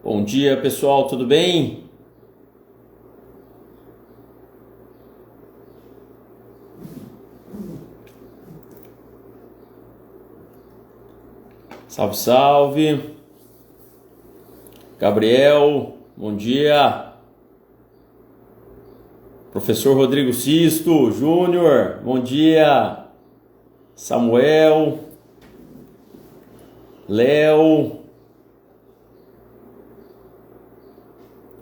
Bom dia, pessoal, tudo bem? Salve, salve. Gabriel, bom dia. Professor Rodrigo Sisto Júnior, bom dia. Samuel, Léo.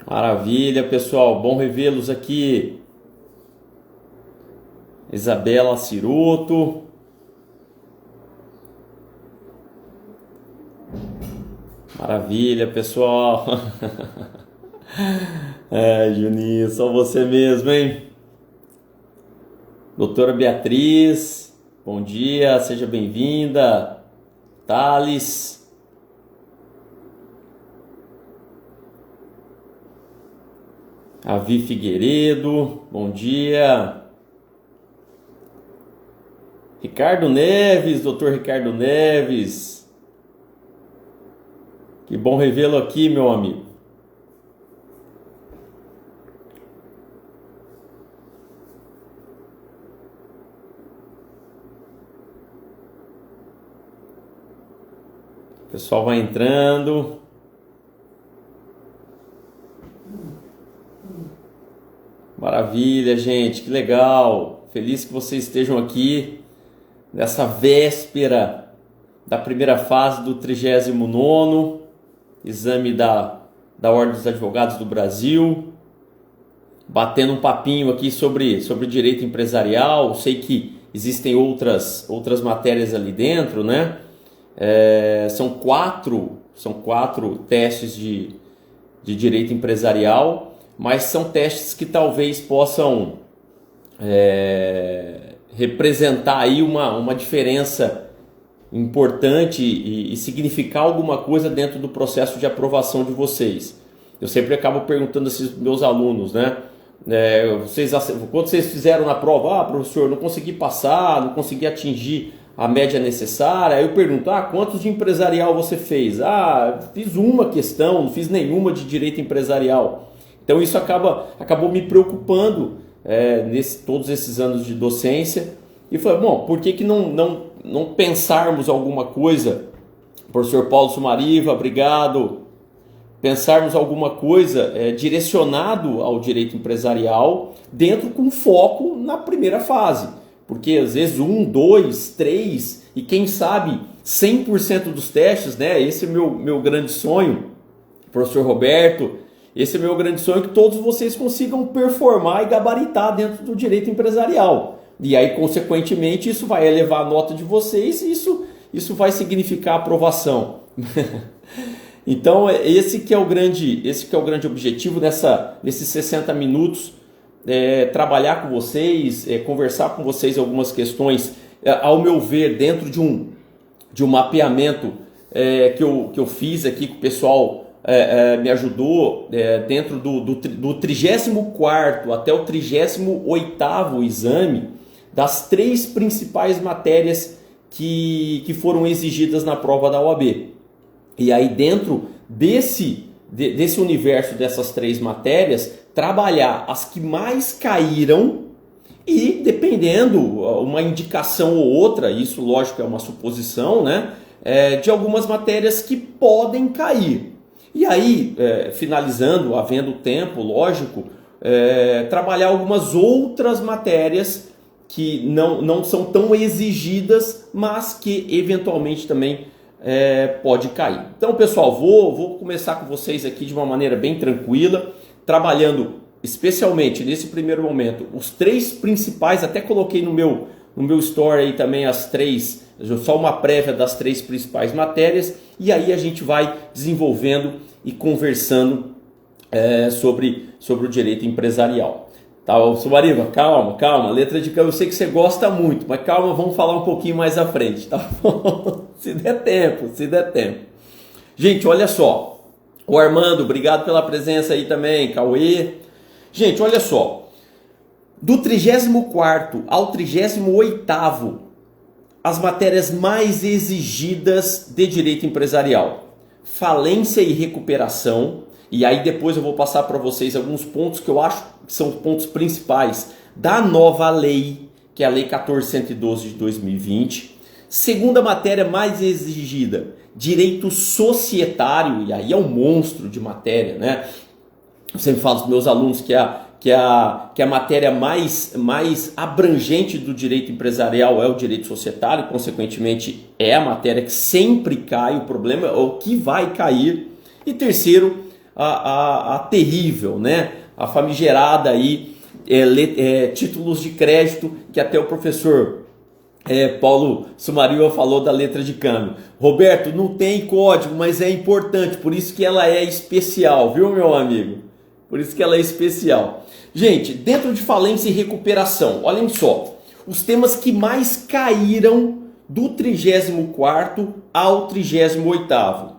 Maravilha, pessoal, bom revê-los aqui. Isabela Ciroto. Maravilha, pessoal. Juninho, só você mesmo, hein? Doutora Beatriz, bom dia, seja bem-vinda. Thales. Avi Figueiredo, bom dia. Ricardo Neves, doutor Ricardo Neves. Que bom revê-lo aqui, meu amigo. O pessoal vai entrando. Maravilha, gente, que legal. Feliz que vocês estejam aqui nessa véspera da primeira fase do 39º exame da Ordem dos Advogados do Brasil. Batendo um papinho aqui sobre direito empresarial. Sei que existem outras matérias ali dentro, né? São quatro testes de direito empresarial, mas são testes que talvez possam representar aí uma diferença importante e significar alguma coisa dentro do processo de aprovação de vocês. Eu sempre acabo perguntando a esses meus alunos, né? Quanto vocês fizeram na prova? Ah, professor, não consegui passar, não consegui atingir a média necessária. Aí eu pergunto, quantos de empresarial você fez? Fiz uma questão, não fiz nenhuma de direito empresarial. Então isso acabou me preocupando todos esses anos de docência. E falei, bom, por que não pensarmos alguma coisa? Professor Paulo Sumariva, obrigado. Pensarmos alguma coisa direcionado ao direito empresarial, dentro com foco na primeira fase. Porque às vezes 1, 2, 3 e quem sabe 100% dos testes, né? Esse é meu grande sonho, professor Roberto. Esse é meu grande sonho, que todos vocês consigam performar e gabaritar dentro do direito empresarial. E aí, consequentemente, isso vai elevar a nota de vocês e isso vai significar aprovação. Então, esse que é o grande objetivo nesses 60 minutos, trabalhar com vocês, conversar com vocês algumas questões, ao meu ver, dentro de um mapeamento que eu fiz aqui com o pessoal. Me ajudou dentro do 34º até o 38º exame, das 3 principais matérias que foram exigidas na prova da OAB. E aí dentro desse universo dessas 3 matérias, trabalhar as que mais caíram e, dependendo, uma indicação ou outra, isso lógico é uma suposição, né? De algumas matérias que podem cair. E aí, finalizando, havendo tempo, lógico, trabalhar algumas outras matérias que não são tão exigidas, mas que eventualmente também pode cair. Então, pessoal, vou começar com vocês aqui de uma maneira bem tranquila, trabalhando especialmente nesse primeiro momento os 3 principais, até coloquei no meu story aí também as 3, só uma prévia das 3 principais matérias, e aí a gente vai desenvolvendo e conversando sobre o direito empresarial. Tá, Sumariva, calma, letra de câmbio eu sei que você gosta muito, mas calma, vamos falar um pouquinho mais à frente, tá bom? Se der tempo. Gente, olha só, o Armando, obrigado pela presença aí também, Cauê. Gente, olha só, do 34º ao 38º, as matérias mais exigidas de direito empresarial. falência e recuperação, e aí depois eu vou passar para vocês alguns pontos que eu acho que são pontos principais da nova lei, que é a Lei 14.112 de 2020. Segunda matéria mais exigida, direito societário, e aí é um monstro de matéria, né? Eu sempre falo para os meus alunos que a matéria mais abrangente do direito empresarial é o direito societário, consequentemente é a matéria que sempre cai, o problema é o que vai cair. E terceiro, a terrível, né? A famigerada aí, títulos de crédito, que até o professor Paulo Sumarilha falou da letra de câmbio. Roberto, não tem código, mas é importante, por isso que ela é especial, viu, meu amigo? Por isso que ela é especial. Gente, dentro de falência e recuperação, olhem só, os temas que mais caíram do 34º ao 38º.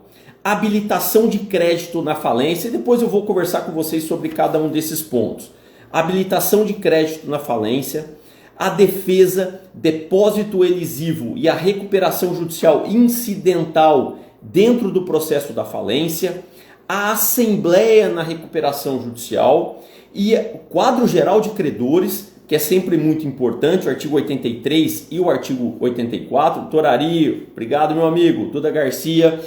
Habilitação de crédito na falência, e depois eu vou conversar com vocês sobre cada um desses pontos. Habilitação de crédito na falência, a defesa, depósito elisivo e a recuperação judicial incidental dentro do processo da falência, a assembleia na recuperação judicial e o quadro geral de credores, que é sempre muito importante, o artigo 83 e o artigo 84. Doutor Ari, obrigado meu amigo, Duda Garcia,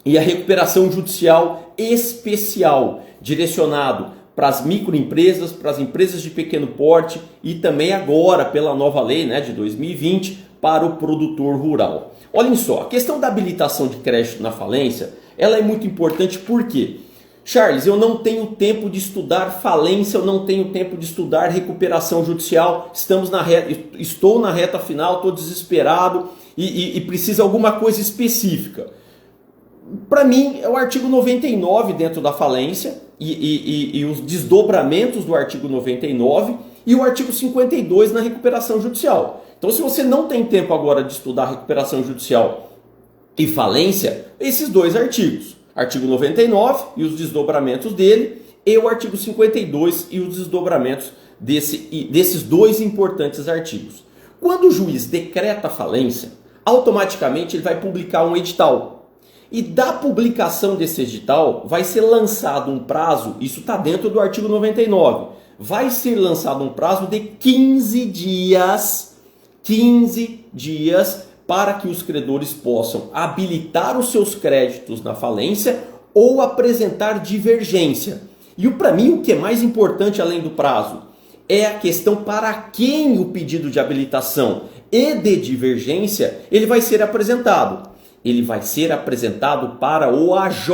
e a recuperação judicial especial, direcionado para as microempresas, para as empresas de pequeno porte e também agora pela nova lei, né, de 2020 para o produtor rural. Olhem só, a questão da habilitação de crédito na falência, ela é muito importante porque, Charles, eu não tenho tempo de estudar falência, eu não tenho tempo de estudar recuperação judicial, estou na reta final, estou desesperado e preciso de alguma coisa específica. Para mim, é o artigo 99 dentro da falência e os desdobramentos do artigo 99 e o artigo 52 na recuperação judicial. Então, se você não tem tempo agora de estudar recuperação judicial e falência, esses dois artigos, artigo 99 e os desdobramentos dele, e o artigo 52 e os desdobramentos desses dois importantes artigos. Quando o juiz decreta falência, automaticamente ele vai publicar um edital. E da publicação desse edital vai ser lançado um prazo, isso está dentro do artigo 99, vai ser lançado um prazo de 15 dias para que os credores possam habilitar os seus créditos na falência ou apresentar divergência. E para mim o que é mais importante além do prazo é a questão para quem o pedido de habilitação e de divergência ele vai ser apresentado. Ele vai ser apresentado para o AJ,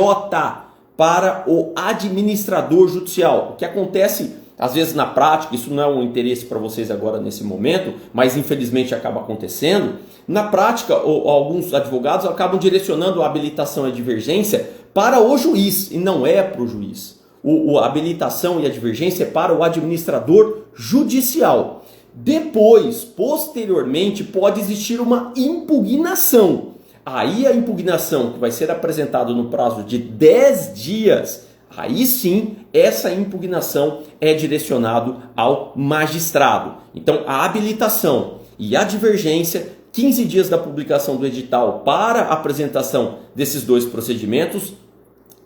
para o administrador judicial. O que acontece, às vezes na prática, isso não é um interesse para vocês agora nesse momento, mas infelizmente acaba acontecendo. Na prática, alguns advogados acabam direcionando a habilitação e a divergência para o juiz, e não é para o juiz. A habilitação e a divergência é para o administrador judicial. Depois, posteriormente, pode existir uma impugnação. Aí a impugnação que vai ser apresentada no prazo de 10 dias, aí sim essa impugnação é direcionada ao magistrado. Então a habilitação e a divergência, 15 dias da publicação do edital para a apresentação desses dois procedimentos,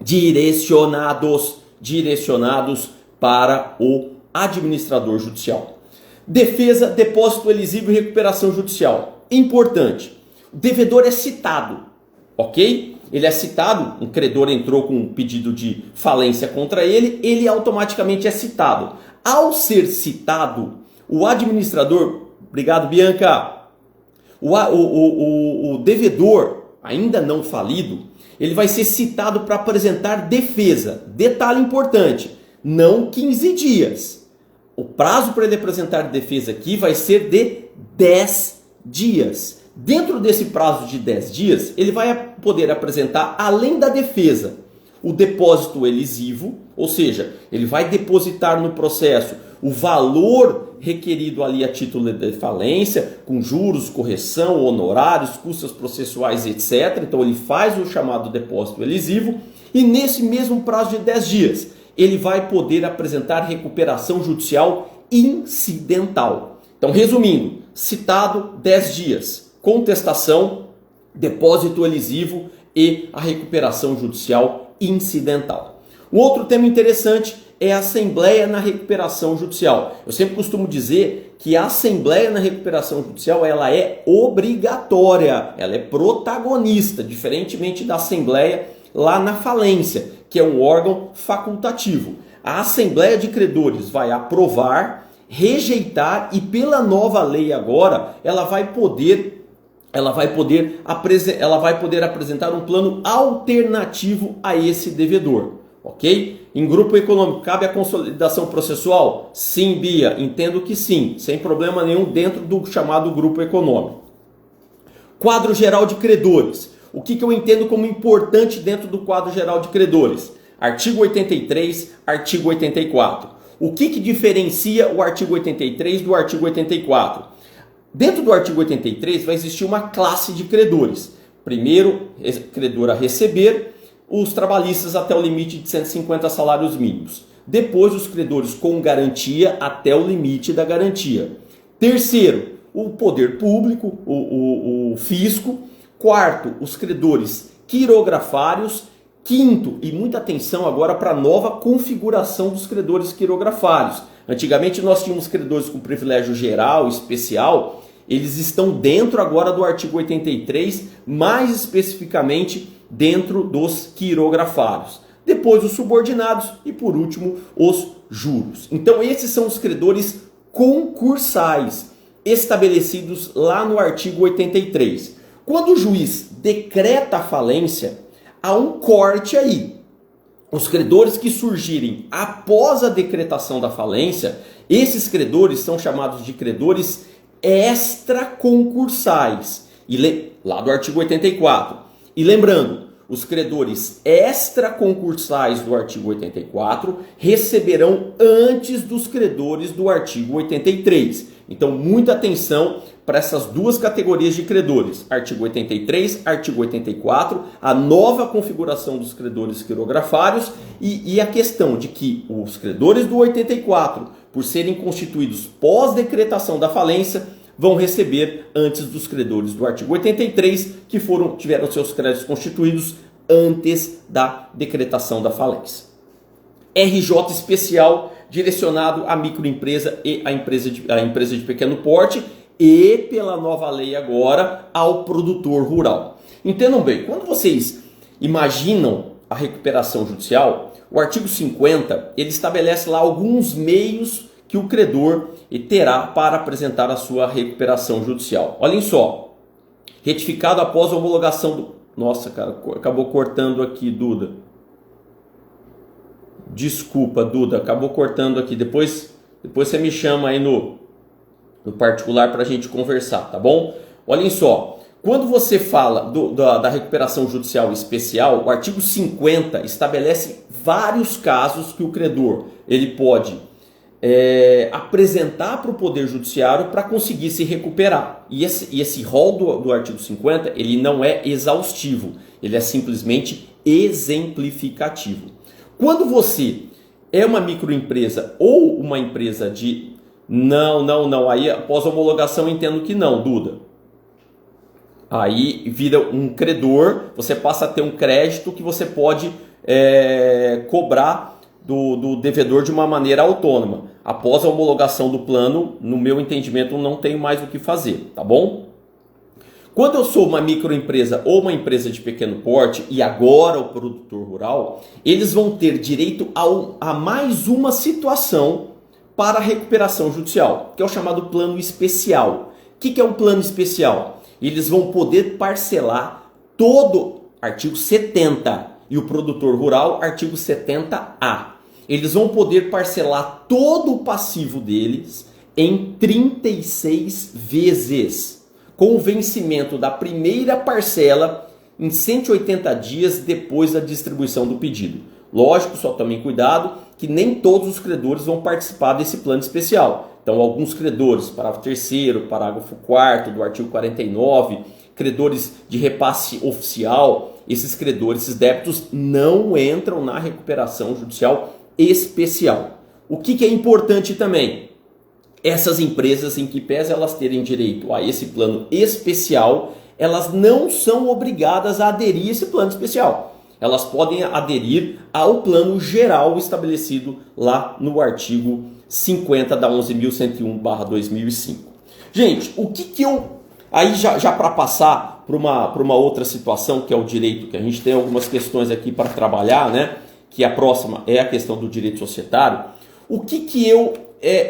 direcionados para o administrador judicial. Defesa, depósito elisivo e recuperação judicial. Importante. O devedor é citado, ok? Ele é citado, um credor entrou com um pedido de falência contra ele, ele automaticamente é citado. Ao ser citado, o administrador, obrigado Bianca, o devedor, ainda não falido, ele vai ser citado para apresentar defesa. Detalhe importante, não 15 dias. O prazo para ele apresentar defesa aqui vai ser de 10 dias. Dentro desse prazo de 10 dias, ele vai poder apresentar, além da defesa, o depósito elisivo, ou seja, ele vai depositar no processo o valor requerido ali a título de falência, com juros, correção, honorários, custas processuais, etc. Então ele faz o chamado depósito elisivo e nesse mesmo prazo de 10 dias, ele vai poder apresentar recuperação judicial incidental. Então, resumindo, citado 10 dias. Contestação, depósito elisivo e a recuperação judicial incidental. Um outro tema interessante é a assembleia na recuperação judicial. Eu sempre costumo dizer que a assembleia na recuperação judicial ela é obrigatória, ela é protagonista, diferentemente da assembleia lá na falência, que é um órgão facultativo. A assembleia de credores vai aprovar, rejeitar e pela nova lei agora ela vai poder apresentar um plano alternativo a esse devedor. Ok? Em grupo econômico, cabe a consolidação processual? Sim, Bia, entendo que sim, sem problema nenhum dentro do chamado grupo econômico. Quadro geral de credores. O que eu entendo como importante dentro do quadro geral de credores? Artigo 83, artigo 84. O que diferencia o artigo 83 do artigo 84? Dentro do artigo 83 vai existir uma classe de credores. Primeiro, credor a receber, os trabalhistas até o limite de 150 salários mínimos. Depois, os credores com garantia até o limite da garantia. Terceiro, o poder público, o fisco. Quarto, os credores quirografários. Quinto, e muita atenção agora para a nova configuração dos credores quirografários. Antigamente nós tínhamos credores com privilégio geral, especial. Eles estão dentro agora do artigo 83, mais especificamente dentro dos quirografários. Depois os subordinados e por último os juros. Então esses são os credores concursais estabelecidos lá no artigo 83. Quando o juiz decreta a falência, há um corte aí. Os credores que surgirem após a decretação da falência, esses credores são chamados de credores extraconcursais, lá do artigo 84. E lembrando, os credores extraconcursais do artigo 84 receberão antes dos credores do artigo 83. Então, muita atenção para essas duas categorias de credores. Artigo 83, artigo 84, a nova configuração dos credores quirografários e a questão de que os credores do 84, por serem constituídos pós-decretação da falência, vão receber antes dos credores do artigo 83, que tiveram seus créditos constituídos antes da decretação da falência. RJ especial direcionado à microempresa e à empresa de pequeno porte e, pela nova lei agora, ao produtor rural. Entendam bem, quando vocês imaginam a recuperação judicial, o artigo 50 ele estabelece lá alguns meios que o credor terá para apresentar a sua recuperação judicial. Olhem só, retificado após a homologação do... Nossa, cara, acabou cortando aqui, Duda. Desculpa, Duda, acabou cortando aqui. Depois você me chama aí no particular para a gente conversar, tá bom? Olhem só, quando você fala da recuperação judicial especial, o artigo 50 estabelece vários casos que o credor ele pode apresentar para o Poder Judiciário para conseguir se recuperar. E esse rol do artigo 50 ele não é exaustivo, ele é simplesmente exemplificativo. Quando você é uma microempresa ou uma empresa de... Não, aí após a homologação eu entendo que não, Duda. Aí vira um credor, você passa a ter um crédito que você pode cobrar do devedor de uma maneira autônoma. Após a homologação do plano, no meu entendimento, não tenho mais o que fazer, tá bom? Quando eu sou uma microempresa ou uma empresa de pequeno porte e agora o produtor rural, eles vão ter direito a mais uma situação para a recuperação judicial, que é o chamado plano especial. O que é um plano especial? Eles vão poder parcelar todo artigo 70 e o produtor rural, artigo 70A. Eles vão poder parcelar todo o passivo deles em 36 vezes, com o vencimento da primeira parcela em 180 dias depois da distribuição do pedido. Lógico, só tomem cuidado que nem todos os credores vão participar desse plano especial. Então, alguns credores, parágrafo 3º, parágrafo 4º do artigo 49, credores de repasse oficial, esses credores, esses débitos não entram na recuperação judicial especial. O que é importante também? Essas empresas, em que pese elas terem direito a esse plano especial, elas não são obrigadas a aderir a esse plano especial. Elas podem aderir ao plano geral estabelecido lá no artigo 50 da 11.101/2005. Gente, o que eu... Aí já para passar para uma outra situação, que é o direito, que a gente tem algumas questões aqui para trabalhar, né? Que a próxima é a questão do direito societário. O que eu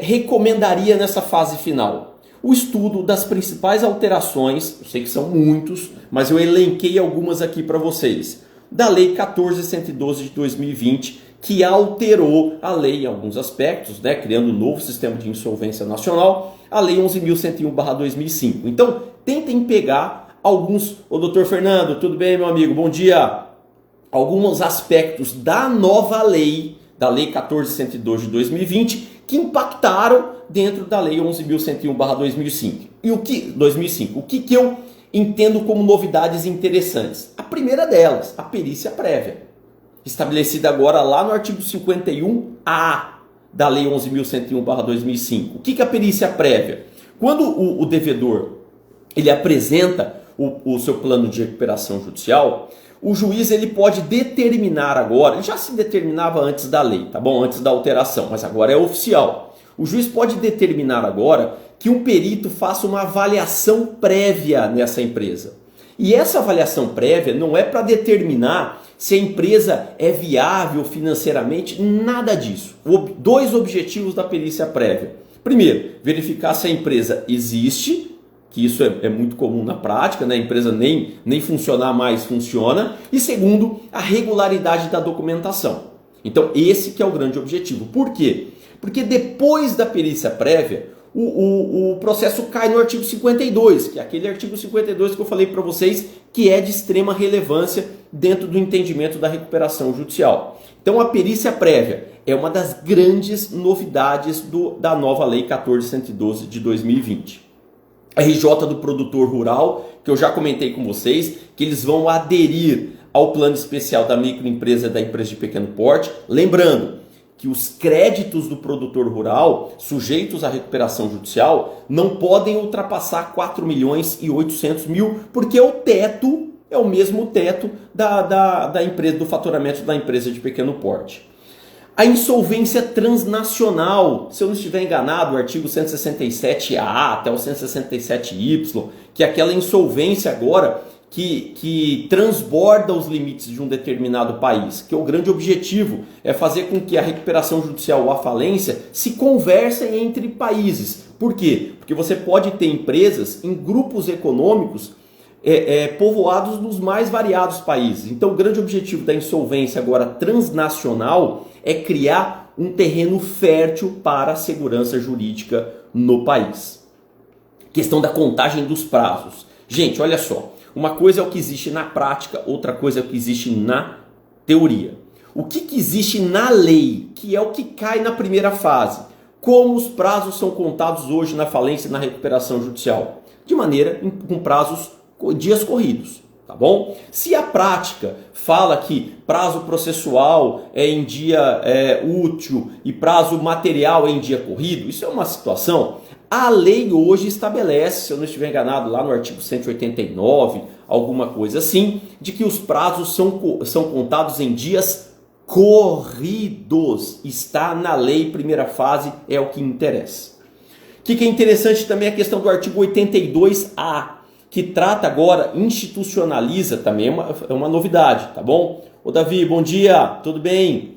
recomendaria nessa fase final? O estudo das principais alterações, eu sei que são muitos, mas eu elenquei algumas aqui para vocês. Da Lei 14.112 de 2020, que alterou a lei em alguns aspectos, né, criando um novo sistema de insolvência nacional, a Lei 11.101/2005. Então, tentem pegar alguns... Ô, doutor Fernando, tudo bem, meu amigo? Bom dia! Alguns aspectos da nova lei, da Lei 14.112 de 2020, que impactaram dentro da Lei 11.101/2005. E o que eu entendo como novidades interessantes? A primeira delas, a perícia prévia, estabelecida agora lá no artigo 51A da Lei 11.101/2005. O que é a perícia prévia? Quando o devedor ele apresenta o seu plano de recuperação judicial, o juiz ele pode determinar agora, já se determinava antes da lei, tá bom? Antes da alteração, mas agora é oficial. O juiz pode determinar agora que um perito faça uma avaliação prévia nessa empresa. E essa avaliação prévia não é para determinar se a empresa é viável financeiramente, nada disso. Dois objetivos da perícia prévia. Primeiro, verificar se a empresa existe, que isso é muito comum na prática, né? A empresa nem funcionar mais funciona. E segundo, a regularidade da documentação. Então esse que é o grande objetivo. Por quê? Porque depois da perícia prévia, o processo cai no artigo 52, que é aquele artigo 52 que eu falei para vocês, que é de extrema relevância dentro do entendimento da recuperação judicial. Então a perícia prévia é uma das grandes novidades da nova Lei 14.112 de 2020. A RJ do produtor rural, que eu já comentei com vocês, que eles vão aderir ao plano especial da microempresa e da empresa de pequeno porte, lembrando que os créditos do produtor rural, sujeitos à recuperação judicial, não podem ultrapassar 4.800.000, porque o teto é o mesmo teto da empresa, do faturamento da empresa de pequeno porte. A insolvência transnacional, se eu não estiver enganado, o artigo 167A até o 167Y, que é aquela insolvência agora que transborda os limites de um determinado país, que o grande objetivo é fazer com que a recuperação judicial ou a falência se conversem entre países. Por quê? Porque você pode ter empresas em grupos econômicos povoados dos mais variados países. Então o grande objetivo da insolvência agora transnacional é criar um terreno fértil para a segurança jurídica no país. Questão da contagem dos prazos. Gente, olha só. Uma coisa é o que existe na prática, outra coisa é o que existe na teoria. O que existe na lei, que é o que cai na primeira fase? Como os prazos são contados hoje na falência e na recuperação judicial? De maneira com prazos, dias corridos, tá bom? Se a prática fala que prazo processual é em dia útil e prazo material é em dia corrido, isso é uma situação... A lei hoje estabelece, se eu não estiver enganado, lá no artigo 189, alguma coisa assim, de que os prazos são contados em dias corridos. Está na lei, primeira fase, é o que interessa. O que é interessante também é a questão do artigo 82A, que trata agora, institucionaliza também, é uma novidade, tá bom? Ô Davi, bom dia, tudo bem?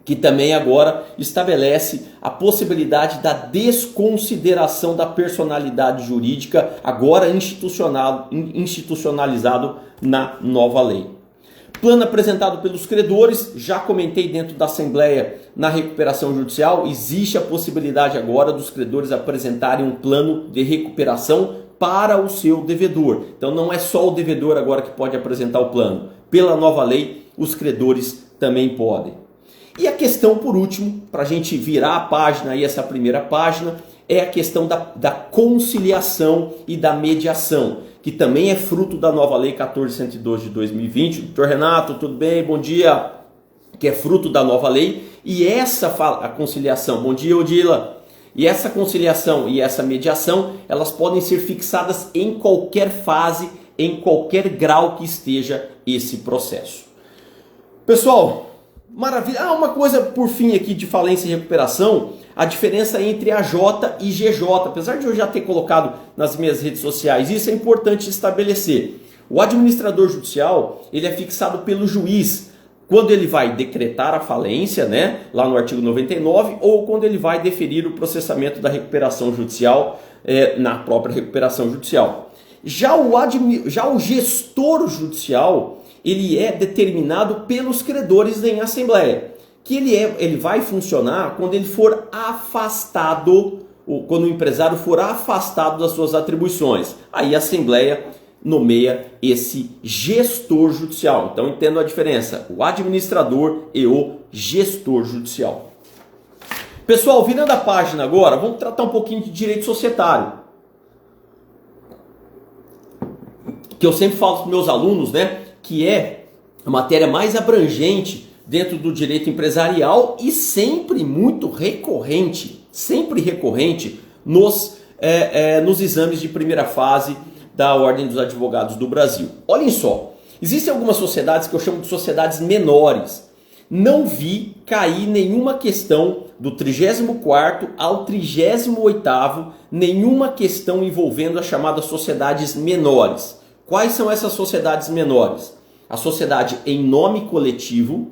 Que também agora estabelece a possibilidade da desconsideração da personalidade jurídica, agora institucionalizado na nova lei. Plano apresentado pelos credores, já comentei dentro da Assembleia na recuperação judicial, existe a possibilidade agora dos credores apresentarem um plano de recuperação para o seu devedor. Então não é só o devedor agora que pode apresentar o plano. Pela nova lei, os credores também podem. E a questão, por último, para a gente virar a página, aí essa primeira página, é a questão da conciliação e da mediação, que também é fruto da nova Lei 14.112 de 2020. Doutor Renato, tudo bem? Bom dia. Que é fruto da nova lei. E a conciliação, bom dia, Odila. E essa conciliação e essa mediação, elas podem ser fixadas em qualquer fase em qualquer grau que esteja esse processo. Pessoal, maravilha. Uma coisa por fim aqui de falência e recuperação, a diferença entre AJ e GJ. Apesar de eu já ter colocado nas minhas redes sociais, isso é importante estabelecer. O administrador judicial, ele é fixado pelo juiz quando ele vai decretar a falência, né, lá no artigo 99, ou quando ele vai deferir o processamento da recuperação judicial na própria recuperação judicial. Já o gestor judicial, ele é determinado pelos credores em assembleia, que ele vai funcionar quando ele for afastado, quando o empresário for afastado das suas atribuições. Aí a assembleia nomeia esse gestor judicial. Então entendo a diferença, o administrador e o gestor judicial. Pessoal, virando a página agora, vamos tratar um pouquinho de direito societário. Que eu sempre falo para os meus alunos, né, que é a matéria mais abrangente dentro do direito empresarial e sempre muito recorrente, nos exames de primeira fase da Ordem dos Advogados do Brasil. Olhem só, existem algumas sociedades que eu chamo de sociedades menores. Não vi cair nenhuma questão do 34º ao 38º, nenhuma questão envolvendo as chamadas sociedades menores. Quais são essas sociedades menores? A sociedade em nome coletivo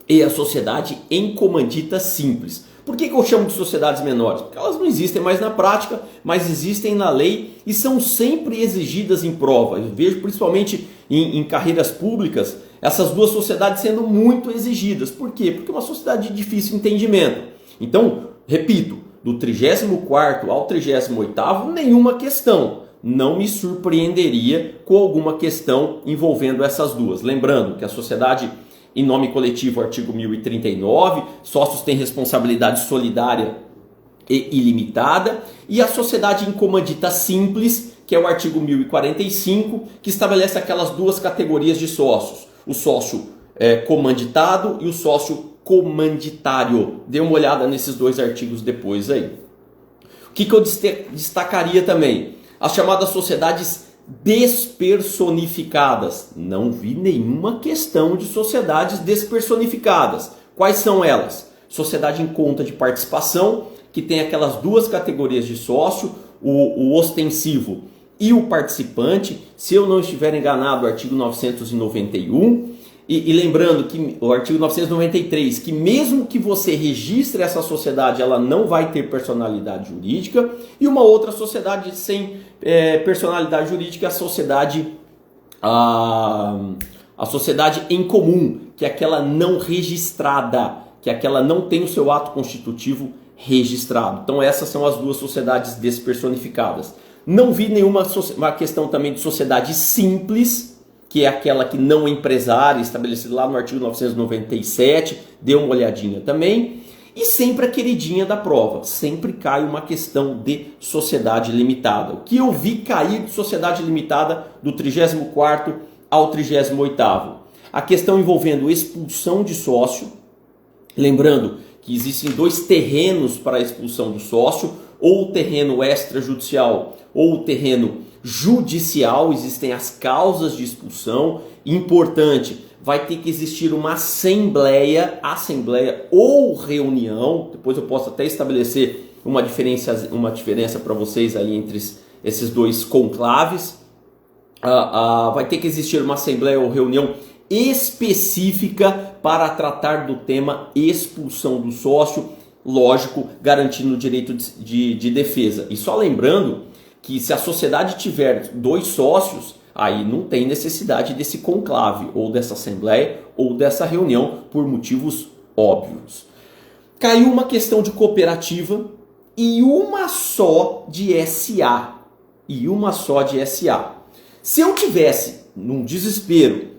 e a sociedade em comandita simples. Por que eu chamo de sociedades menores? Porque elas não existem mais na prática, mas existem na lei e são sempre exigidas em prova. Eu vejo principalmente em carreiras públicas essas duas sociedades sendo muito exigidas. Por quê? Porque é uma sociedade de difícil entendimento. Então, repito, do 34º ao 38º, nenhuma questão. Não me surpreenderia com alguma questão envolvendo essas duas. Lembrando que a sociedade em nome coletivo, artigo 1039, sócios têm responsabilidade solidária e ilimitada, e a sociedade em comandita simples, que é o artigo 1045, que estabelece aquelas duas categorias de sócios, o sócio comanditado e o sócio comanditário. Dê uma olhada nesses dois artigos depois aí. O que eu destacaria também? As chamadas sociedades despersonificadas. Não vi nenhuma questão de sociedades despersonificadas. Quais são elas? Sociedade em conta de participação, que tem aquelas duas categorias de sócio, o ostensivo e o participante. Se eu não estiver enganado, o artigo 991. E lembrando que o artigo 993, que mesmo que você registre essa sociedade, ela não vai ter personalidade jurídica. E uma outra sociedade sem personalidade jurídica, a sociedade em comum, que é aquela não registrada, que é aquela não tem o seu ato constitutivo registrado. Então essas são as duas sociedades despersonificadas. Não vi nenhuma uma questão também de sociedade simples, que é aquela que não é empresária, estabelecida lá no artigo 997, dê uma olhadinha também. E sempre a queridinha da prova, sempre cai uma questão de sociedade limitada. O que eu vi cair de sociedade limitada do 34º ao 38º? A questão envolvendo expulsão de sócio, lembrando que existem dois terrenos para a expulsão do sócio, ou o terreno extrajudicial ou o terreno judicial, existem as causas de expulsão. Importante, vai ter que existir uma assembleia ou reunião. Depois eu posso até estabelecer uma diferença para vocês aí entre esses dois conclaves. Vai ter que existir uma assembleia ou reunião específica para tratar do tema expulsão do sócio, lógico, garantindo o direito de defesa. E só lembrando que se a sociedade tiver dois sócios, aí não tem necessidade desse conclave, ou dessa assembleia, ou dessa reunião, por motivos óbvios. Caiu uma questão de cooperativa e uma só de SA. Se eu tivesse, num desespero,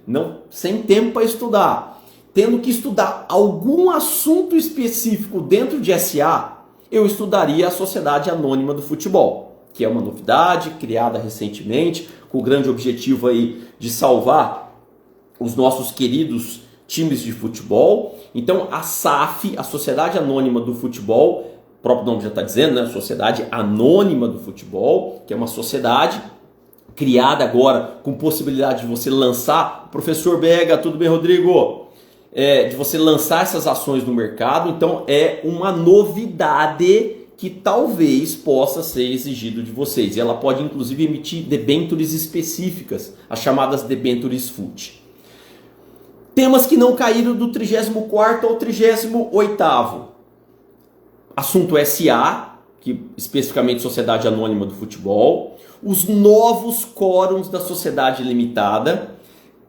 sem tempo para estudar, tendo que estudar algum assunto específico dentro de SA, eu estudaria a Sociedade Anônima do Futebol, que é uma novidade criada recentemente, com o grande objetivo aí de salvar os nossos queridos times de futebol. Então a SAF, a Sociedade Anônima do Futebol, o próprio nome já está dizendo, né? Sociedade Anônima do Futebol, que é uma sociedade criada agora com possibilidade de você lançar. Professor Bega, tudo bem, Rodrigo? De você lançar essas ações no mercado. Então é uma novidade que talvez possa ser exigido de vocês. E ela pode inclusive emitir debêntures específicas, as chamadas debêntures FUT. Temas que não caíram do 34º ao 38º. Assunto SA, que especificamente Sociedade Anônima do Futebol. Os novos quórums da Sociedade Limitada.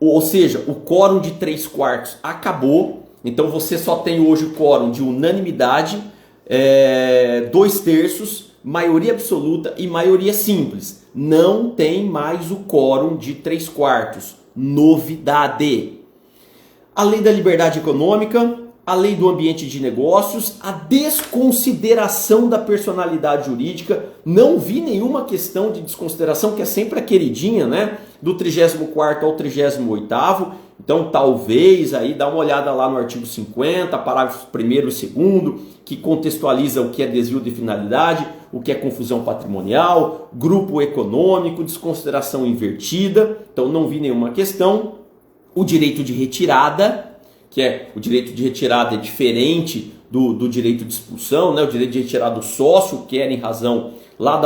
Ou seja, o quórum de 3/4 acabou. Então você só tem hoje o quórum de unanimidade, 2/3, maioria absoluta e maioria simples. Não tem mais o quórum de 3/4. Novidade. A lei da liberdade econômica, a lei do ambiente de negócios, a desconsideração da personalidade jurídica. Não vi nenhuma questão de desconsideração, que é sempre a queridinha, né? Do 34º ao 38º. Então talvez aí dá uma olhada lá no artigo 50, parágrafos 1º e 2º, que contextualiza o que é desvio de finalidade, o que é confusão patrimonial, grupo econômico, desconsideração invertida. Então não vi nenhuma questão. O direito de retirada, que é o direito de retirada é diferente do direito de expulsão, né? O direito de retirada do sócio, que era em razão lá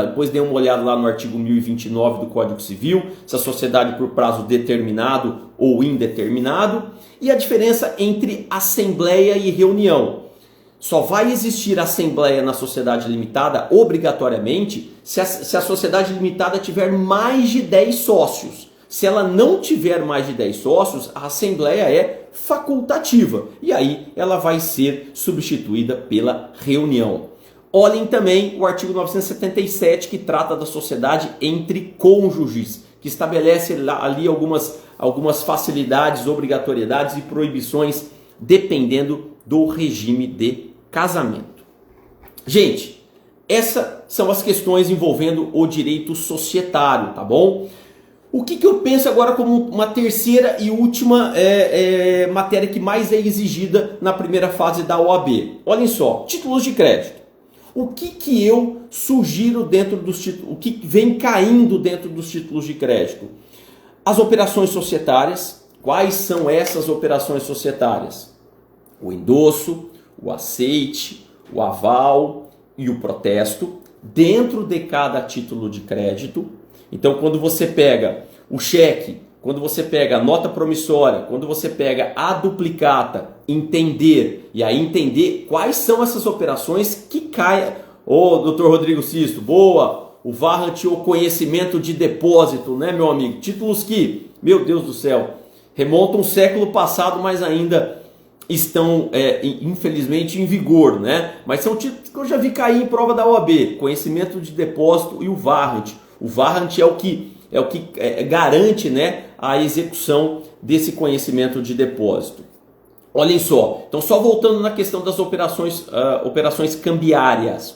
depois dê uma olhada lá no artigo 1029 do Código Civil, se a sociedade por prazo determinado ou indeterminado, e a diferença entre assembleia e reunião. Só vai existir assembleia na sociedade limitada obrigatoriamente se a sociedade limitada tiver mais de 10 sócios. Se ela não tiver mais de 10 sócios, a assembleia é facultativa e aí ela vai ser substituída pela reunião. Olhem também o artigo 977, que trata da sociedade entre cônjuges, que estabelece ali algumas facilidades, obrigatoriedades e proibições dependendo do regime de casamento. Gente, essas são as questões envolvendo o direito societário, tá bom? O que eu penso agora como uma terceira e última matéria que mais é exigida na primeira fase da OAB? Olhem só, títulos de crédito. O que eu sugiro dentro dos títulos, o que vem caindo dentro dos títulos de crédito? As operações societárias. Quais são essas operações societárias? O endosso, o aceite, o aval e o protesto dentro de cada título de crédito. Então, quando você pega o cheque, quando você pega a nota promissória, quando você pega a duplicata, entender quais são essas operações que caem. Ô, doutor Rodrigo Sisto, boa! O Warrant ou conhecimento de depósito, né, meu amigo? Títulos que, meu Deus do céu, remontam ao século passado, mas ainda estão, infelizmente, em vigor, né? Mas são títulos que eu já vi cair em prova da OAB, conhecimento de depósito e o Warrant. O Warrant é o que garante, né, a execução desse conhecimento de depósito. Olhem só, então só voltando na questão das operações cambiárias.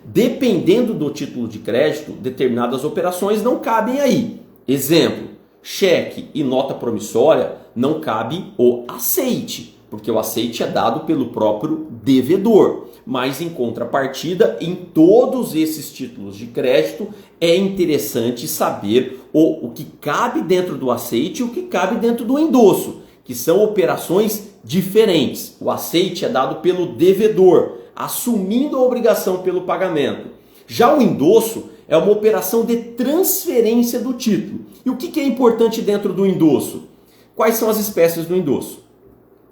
Dependendo do título de crédito, determinadas operações não cabem aí. Exemplo, cheque e nota promissória não cabe o aceite, porque o aceite é dado pelo próprio devedor. Mas em contrapartida, em todos esses títulos de crédito, é interessante saber o que cabe dentro do aceite e o que cabe dentro do endosso, que são operações diferentes. O aceite é dado pelo devedor, assumindo a obrigação pelo pagamento. Já o endosso é uma operação de transferência do título. E o que é importante dentro do endosso? Quais são as espécies do endosso?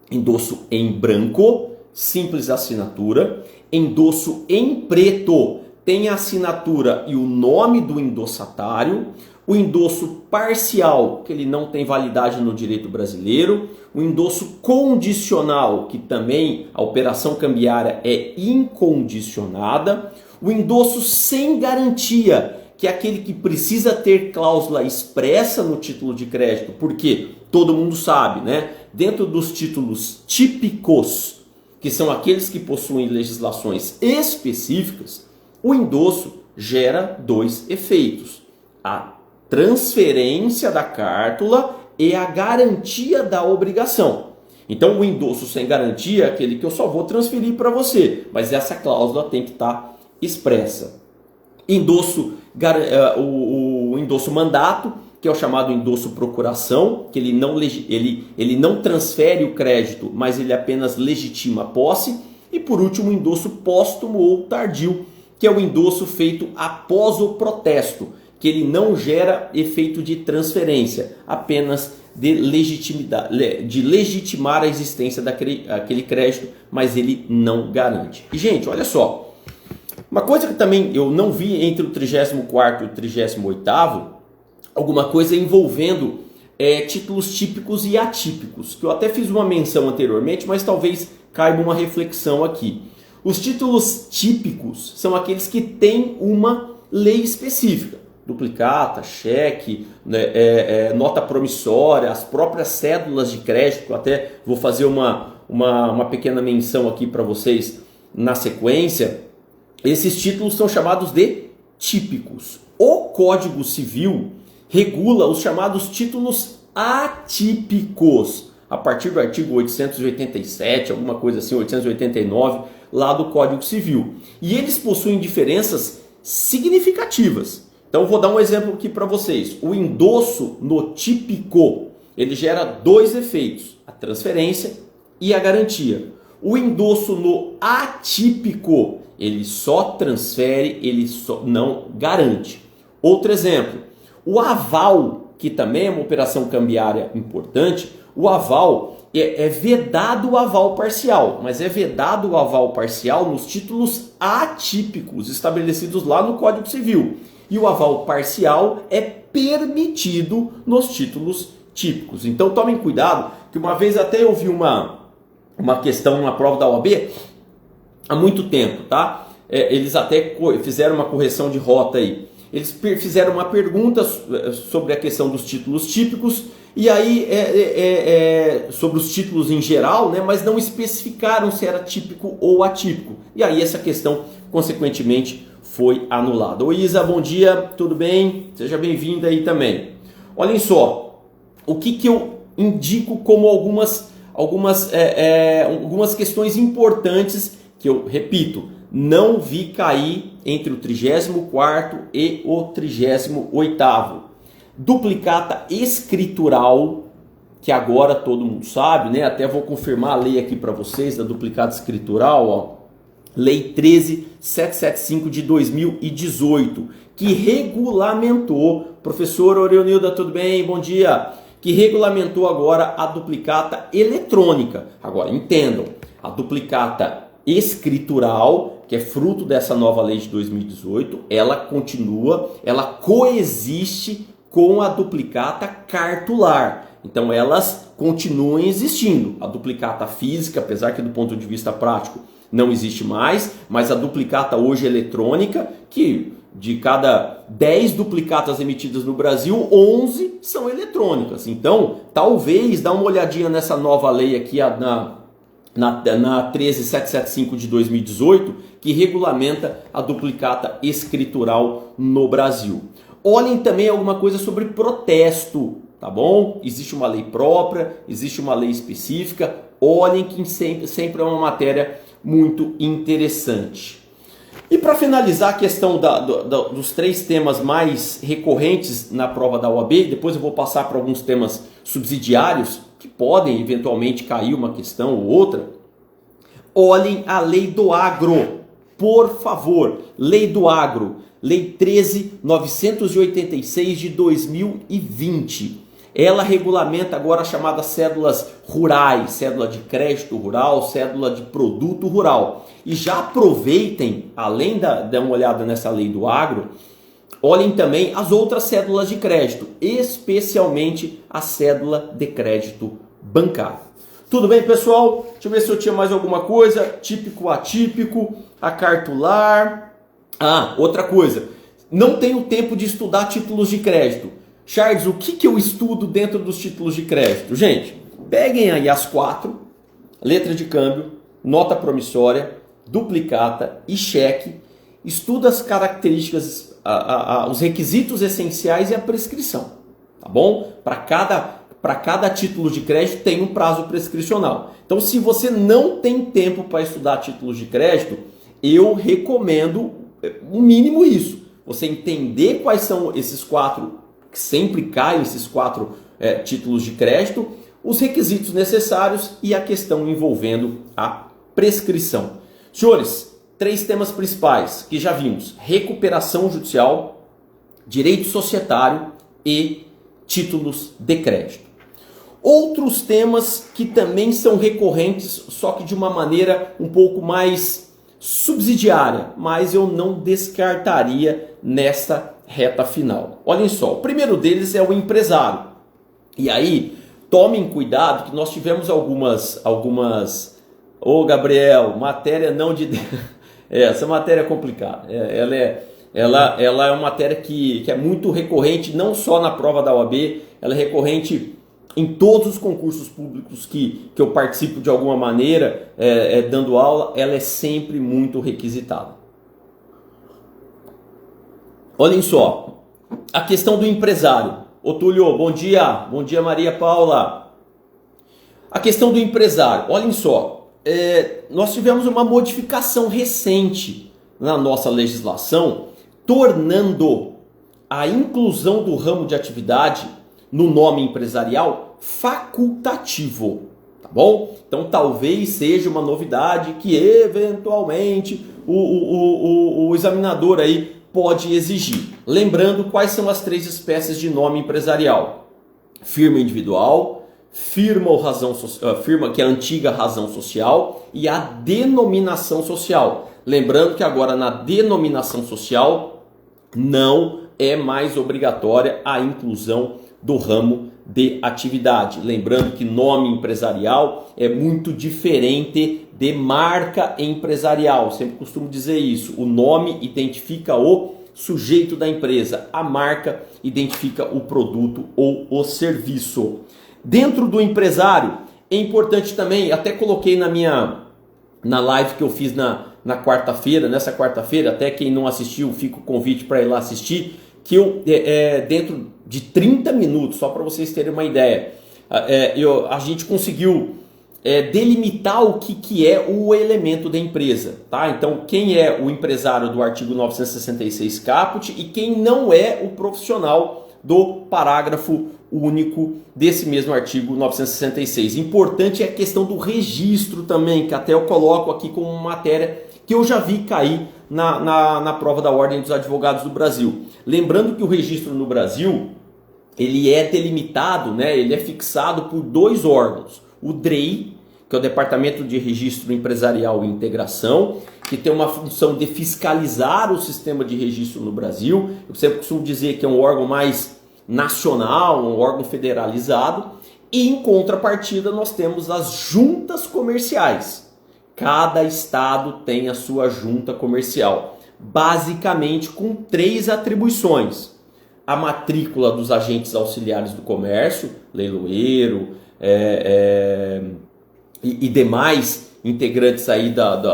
Endosso em branco, simples assinatura. Endosso em preto, tem a assinatura e o nome do endossatário. O endosso parcial, que ele não tem validade no direito brasileiro. O endosso condicional, que também a operação cambiária é incondicionada. O endosso sem garantia, que é aquele que precisa ter cláusula expressa no título de crédito, porque todo mundo sabe, né? Dentro dos títulos típicos, que são aqueles que possuem legislações específicas, o endosso gera dois efeitos: a transferência da cártula e a garantia da obrigação. Então o endosso sem garantia é aquele que eu só vou transferir para você, mas essa cláusula tem que estar expressa. Endosso o endosso mandato, que é o chamado endosso procuração, que ele não transfere o crédito, mas ele apenas legitima a posse. E por último, o endosso póstumo ou tardio, que é o endosso feito após o protesto, que ele não gera efeito de transferência, apenas de legitimar a existência daquele crédito, mas ele não garante. E gente, olha só, uma coisa que também eu não vi entre o 34º e o 38º, alguma coisa envolvendo títulos típicos e atípicos, que eu até fiz uma menção anteriormente, mas talvez caiba uma reflexão aqui. Os títulos típicos são aqueles que têm uma lei específica. Duplicata, cheque, nota promissória, as próprias cédulas de crédito, que eu até vou fazer uma pequena menção aqui para vocês na sequência. Esses títulos são chamados de típicos. O Código Civil regula os chamados títulos atípicos, a partir do artigo 887, alguma coisa assim, 889, lá do Código Civil. E eles possuem diferenças significativas. Então, vou dar um exemplo aqui para vocês. O endosso no típico, ele gera dois efeitos, a transferência e a garantia. O endosso no atípico, ele só transfere, ele só não garante. Outro exemplo, o aval, que também é uma operação cambiária importante, o aval é vedado o aval parcial, mas é vedado o aval parcial nos títulos atípicos estabelecidos lá no Código Civil. E o aval parcial é permitido nos títulos típicos. Então tomem cuidado, que uma vez até eu vi uma questão na prova da OAB há muito tempo, tá? Eles até fizeram uma correção de rota aí. Eles fizeram uma pergunta sobre a questão dos títulos típicos e aí sobre os títulos em geral, né, mas não especificaram se era típico ou atípico. E aí essa questão, consequentemente, foi anulada. Oi Isa, bom dia, tudo bem? Seja bem-vinda aí também. Olhem só, o que eu indico como algumas questões importantes que eu repito, não vi cair entre o 34º e o 38º. Duplicata escritural, que agora todo mundo sabe, né? Até vou confirmar a lei aqui para vocês da duplicata escritural, ó. Lei 13.775 de 2018, que regulamentou, professora Oreonilda, tudo bem? Bom dia. Que regulamentou agora a duplicata eletrônica. Agora, entendam, a duplicata escritural, que é fruto dessa nova lei de 2018, ela coexiste com a duplicata cartular. Então elas continuam existindo. A duplicata física, apesar que do ponto de vista prático não existe mais, mas a duplicata hoje eletrônica, que de cada 10 duplicatas emitidas no Brasil, 11 são eletrônicas. Então, talvez dá uma olhadinha nessa nova lei aqui, na 13.775 de 2018, que regulamenta a duplicata escritural no Brasil. Olhem também alguma coisa sobre protesto, tá bom? Existe uma lei própria, existe uma lei específica. Olhem que sempre é uma matéria muito interessante. E para finalizar a questão dos três temas mais recorrentes na prova da OAB, depois eu vou passar para alguns temas subsidiários que podem eventualmente cair uma questão ou outra. Olhem a lei do agro, por favor. Lei do agro, lei 13.986 de 2020. Ela regulamenta agora as chamadas cédulas rurais, cédula de crédito rural, cédula de produto rural. E já aproveitem, além de dar uma olhada nessa lei do agro, olhem também as outras cédulas de crédito, especialmente a cédula de crédito bancário. Tudo bem, pessoal? Deixa eu ver se eu tinha mais alguma coisa. Típico, atípico, a cartular. Ah, outra coisa. Não tenho tempo de estudar títulos de crédito. Charles, o que eu estudo dentro dos títulos de crédito? Gente, peguem aí as 4, letra de câmbio, nota promissória, duplicata e cheque. Estuda as características, os requisitos essenciais e a prescrição, tá bom? Para cada título de crédito tem um prazo prescricional. Então, se você não tem tempo para estudar títulos de crédito, eu recomendo o mínimo isso. você entender quais são esses quatro, que sempre caem esses quatro títulos de crédito, os requisitos necessários e a questão envolvendo a prescrição. Senhores, 3 temas principais que já vimos: recuperação judicial, direito societário e títulos de crédito. Outros temas que também são recorrentes, só que de uma maneira um pouco mais subsidiária, mas eu não descartaria nessa reta final. Olhem só, o primeiro deles é o empresário. E aí, tomem cuidado que nós tivemos algumas... Ô Gabriel, matéria não de... Essa matéria é complicada. Ela é uma matéria que é muito recorrente, não só na prova da OAB, ela é recorrente em todos os concursos públicos que eu participo de alguma maneira, dando aula, ela é sempre muito requisitada. Olhem só, a questão do empresário. Ô Túlio, bom dia Maria Paula. A questão do empresário, olhem só, nós tivemos uma modificação recente na nossa legislação, tornando a inclusão do ramo de atividade no nome empresarial facultativo, tá bom? Então talvez seja uma novidade que eventualmente o examinador aí pode exigir. Lembrando quais são as 3 espécies de nome empresarial: firma individual, firma ou razão firma que é a antiga razão social, e a denominação social. Lembrando que agora na denominação social não é mais obrigatória a inclusão do ramo de atividade. Lembrando que nome empresarial é muito diferente de marca empresarial. Sempre costumo dizer isso. O nome identifica o sujeito da empresa, a marca identifica o produto ou o serviço. Dentro do empresário, é importante também, até coloquei na live que eu fiz na quarta-feira, nessa quarta-feira, até quem não assistiu, fica o convite para ir lá assistir, que eu, dentro de 30 minutos, só para vocês terem uma ideia, a gente conseguiu delimitar o que é o elemento da empresa, tá? Então, quem é o empresário do artigo 966 caput e quem não é o profissional do parágrafo único desse mesmo artigo 966. Importante é a questão do registro também, que até eu coloco aqui como matéria que eu já vi cair na prova da Ordem dos Advogados do Brasil. Lembrando que o registro no Brasil, ele é delimitado, né? Ele é fixado por 2 órgãos. O DREI, que é o Departamento de Registro Empresarial e Integração, que tem uma função de fiscalizar o sistema de registro no Brasil. Eu sempre costumo dizer que é um órgão mais nacional, um órgão federalizado. E em contrapartida nós temos as juntas comerciais. Cada estado tem a sua junta comercial, basicamente com 3 atribuições: a matrícula dos agentes auxiliares do comércio, leiloeiro e demais integrantes aí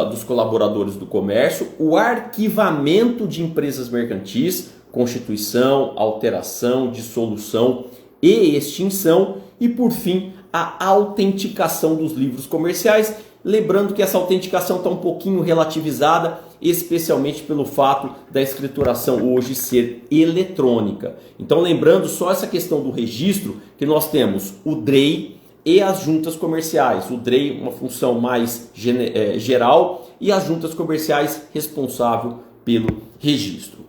dos colaboradores do comércio, o arquivamento de empresas mercantis, constituição, alteração, dissolução e extinção, e por fim a autenticação dos livros comerciais. Lembrando que essa autenticação está um pouquinho relativizada, especialmente pelo fato da escrituração hoje ser eletrônica. Então, lembrando só essa questão do registro, que nós temos o DREI e as juntas comerciais. O DREI, uma função mais geral, e as juntas comerciais responsável pelo registro.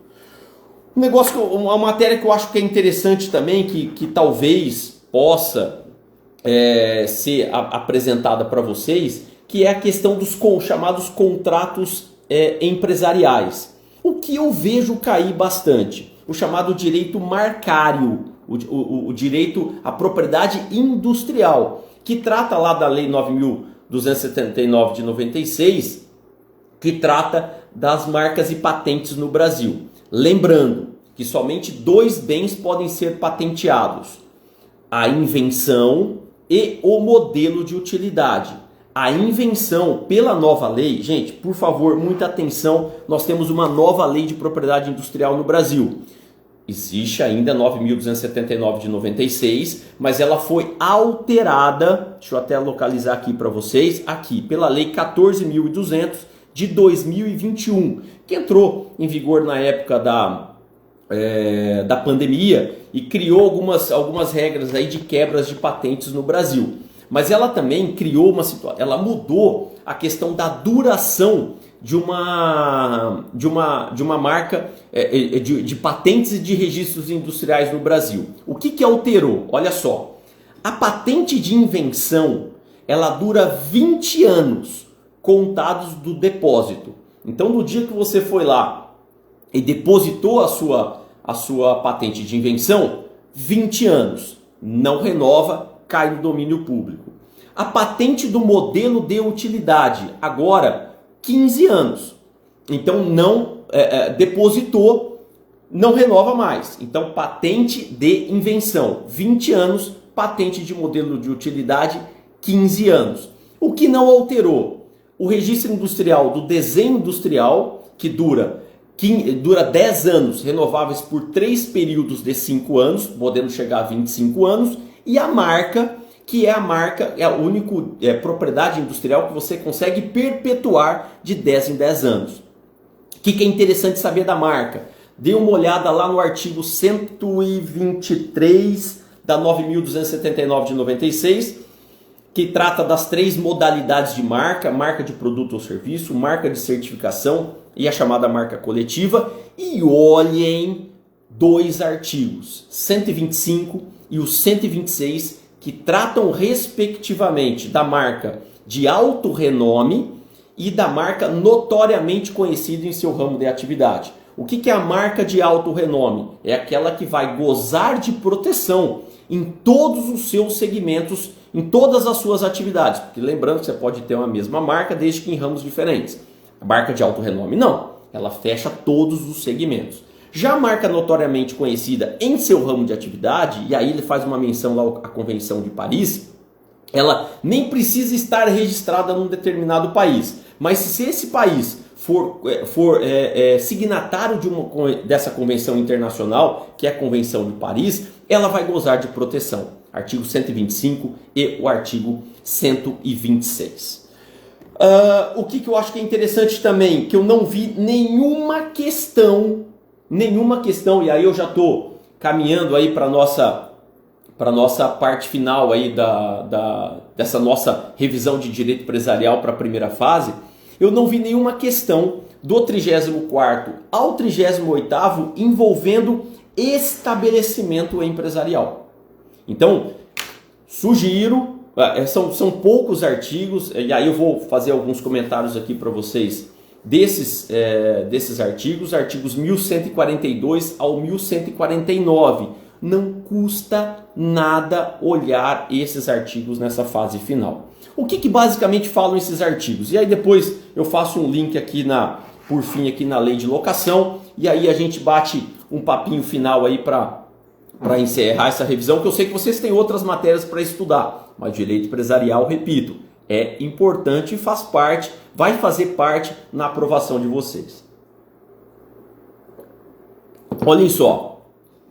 Uma matéria que eu acho que é interessante também, que talvez possa ser apresentada para vocês, que é a questão dos chamados contratos empresariais. O que eu vejo cair bastante? O chamado direito marcário, o direito à propriedade industrial, que trata lá da Lei 9.279 de 96, que trata das marcas e patentes no Brasil. Lembrando que somente 2 bens podem ser patenteados: a invenção e o modelo de utilidade. A invenção, pela nova lei, gente, por favor, muita atenção, nós temos uma nova lei de propriedade industrial no Brasil. Existe ainda 9.279 de 96, mas ela foi alterada, deixa eu até localizar aqui para vocês, aqui, pela lei 14.200 de 2021, que entrou em vigor na época da pandemia e criou algumas regras aí de quebras de patentes no Brasil. Mas ela também criou uma situação, ela mudou a questão da duração de uma marca de patentes e de registros industriais no Brasil. O que alterou? Olha só, a patente de invenção ela dura 20 anos contados do depósito. Então, no dia que você foi lá e depositou a sua patente de invenção, 20 anos, não renova, cai no domínio público. A patente do modelo de utilidade, agora 15 anos. Então, não depositou, não renova mais. Então, patente de invenção, 20 anos, patente de modelo de utilidade, 15 anos. O que não alterou? O registro industrial do desenho industrial, que dura 10 anos, renováveis por 3 períodos de 5 anos, podendo chegar a 25 anos, e a marca, que é a única propriedade industrial que você consegue perpetuar de 10 em 10 anos. O que é interessante saber da marca? Dê uma olhada lá no artigo 123 da 9.279 de 96, que trata das 3 modalidades de marca: marca de produto ou serviço, marca de certificação e a chamada marca coletiva. E olhem 2 artigos, 125 e o 126, que tratam respectivamente da marca de alto renome e da marca notoriamente conhecida em seu ramo de atividade. O que é a marca de alto renome? É aquela que vai gozar de proteção em todos os seus segmentos, em todas as suas atividades. Porque lembrando que você pode ter uma mesma marca desde que em ramos diferentes. A marca de alto renome não, ela fecha todos os segmentos. Já a marca notoriamente conhecida em seu ramo de atividade, e aí ele faz uma menção lá à Convenção de Paris, ela nem precisa estar registrada num determinado país. Mas se esse país for signatário dessa convenção internacional, que é a Convenção de Paris, ela vai gozar de proteção. Artigo 125 e o artigo 126. O que eu acho que é interessante também, que eu não vi nenhuma questão, e aí eu já estou caminhando aí para a nossa parte final aí dessa nossa revisão de direito empresarial para a primeira fase. Eu não vi nenhuma questão do 34º ao 38º envolvendo estabelecimento empresarial. Então, sugiro, são poucos artigos, e aí eu vou fazer alguns comentários aqui para vocês desses artigos 1142 ao 1149. Não custa nada olhar esses artigos nessa fase final. O que basicamente falam esses artigos? E aí depois eu faço um link aqui por fim aqui na lei de locação, e aí a gente bate um papinho final aí para encerrar essa revisão, que eu sei que vocês têm outras matérias para estudar, mas direito empresarial, repito, é importante e vai fazer parte na aprovação de vocês. Olhem só,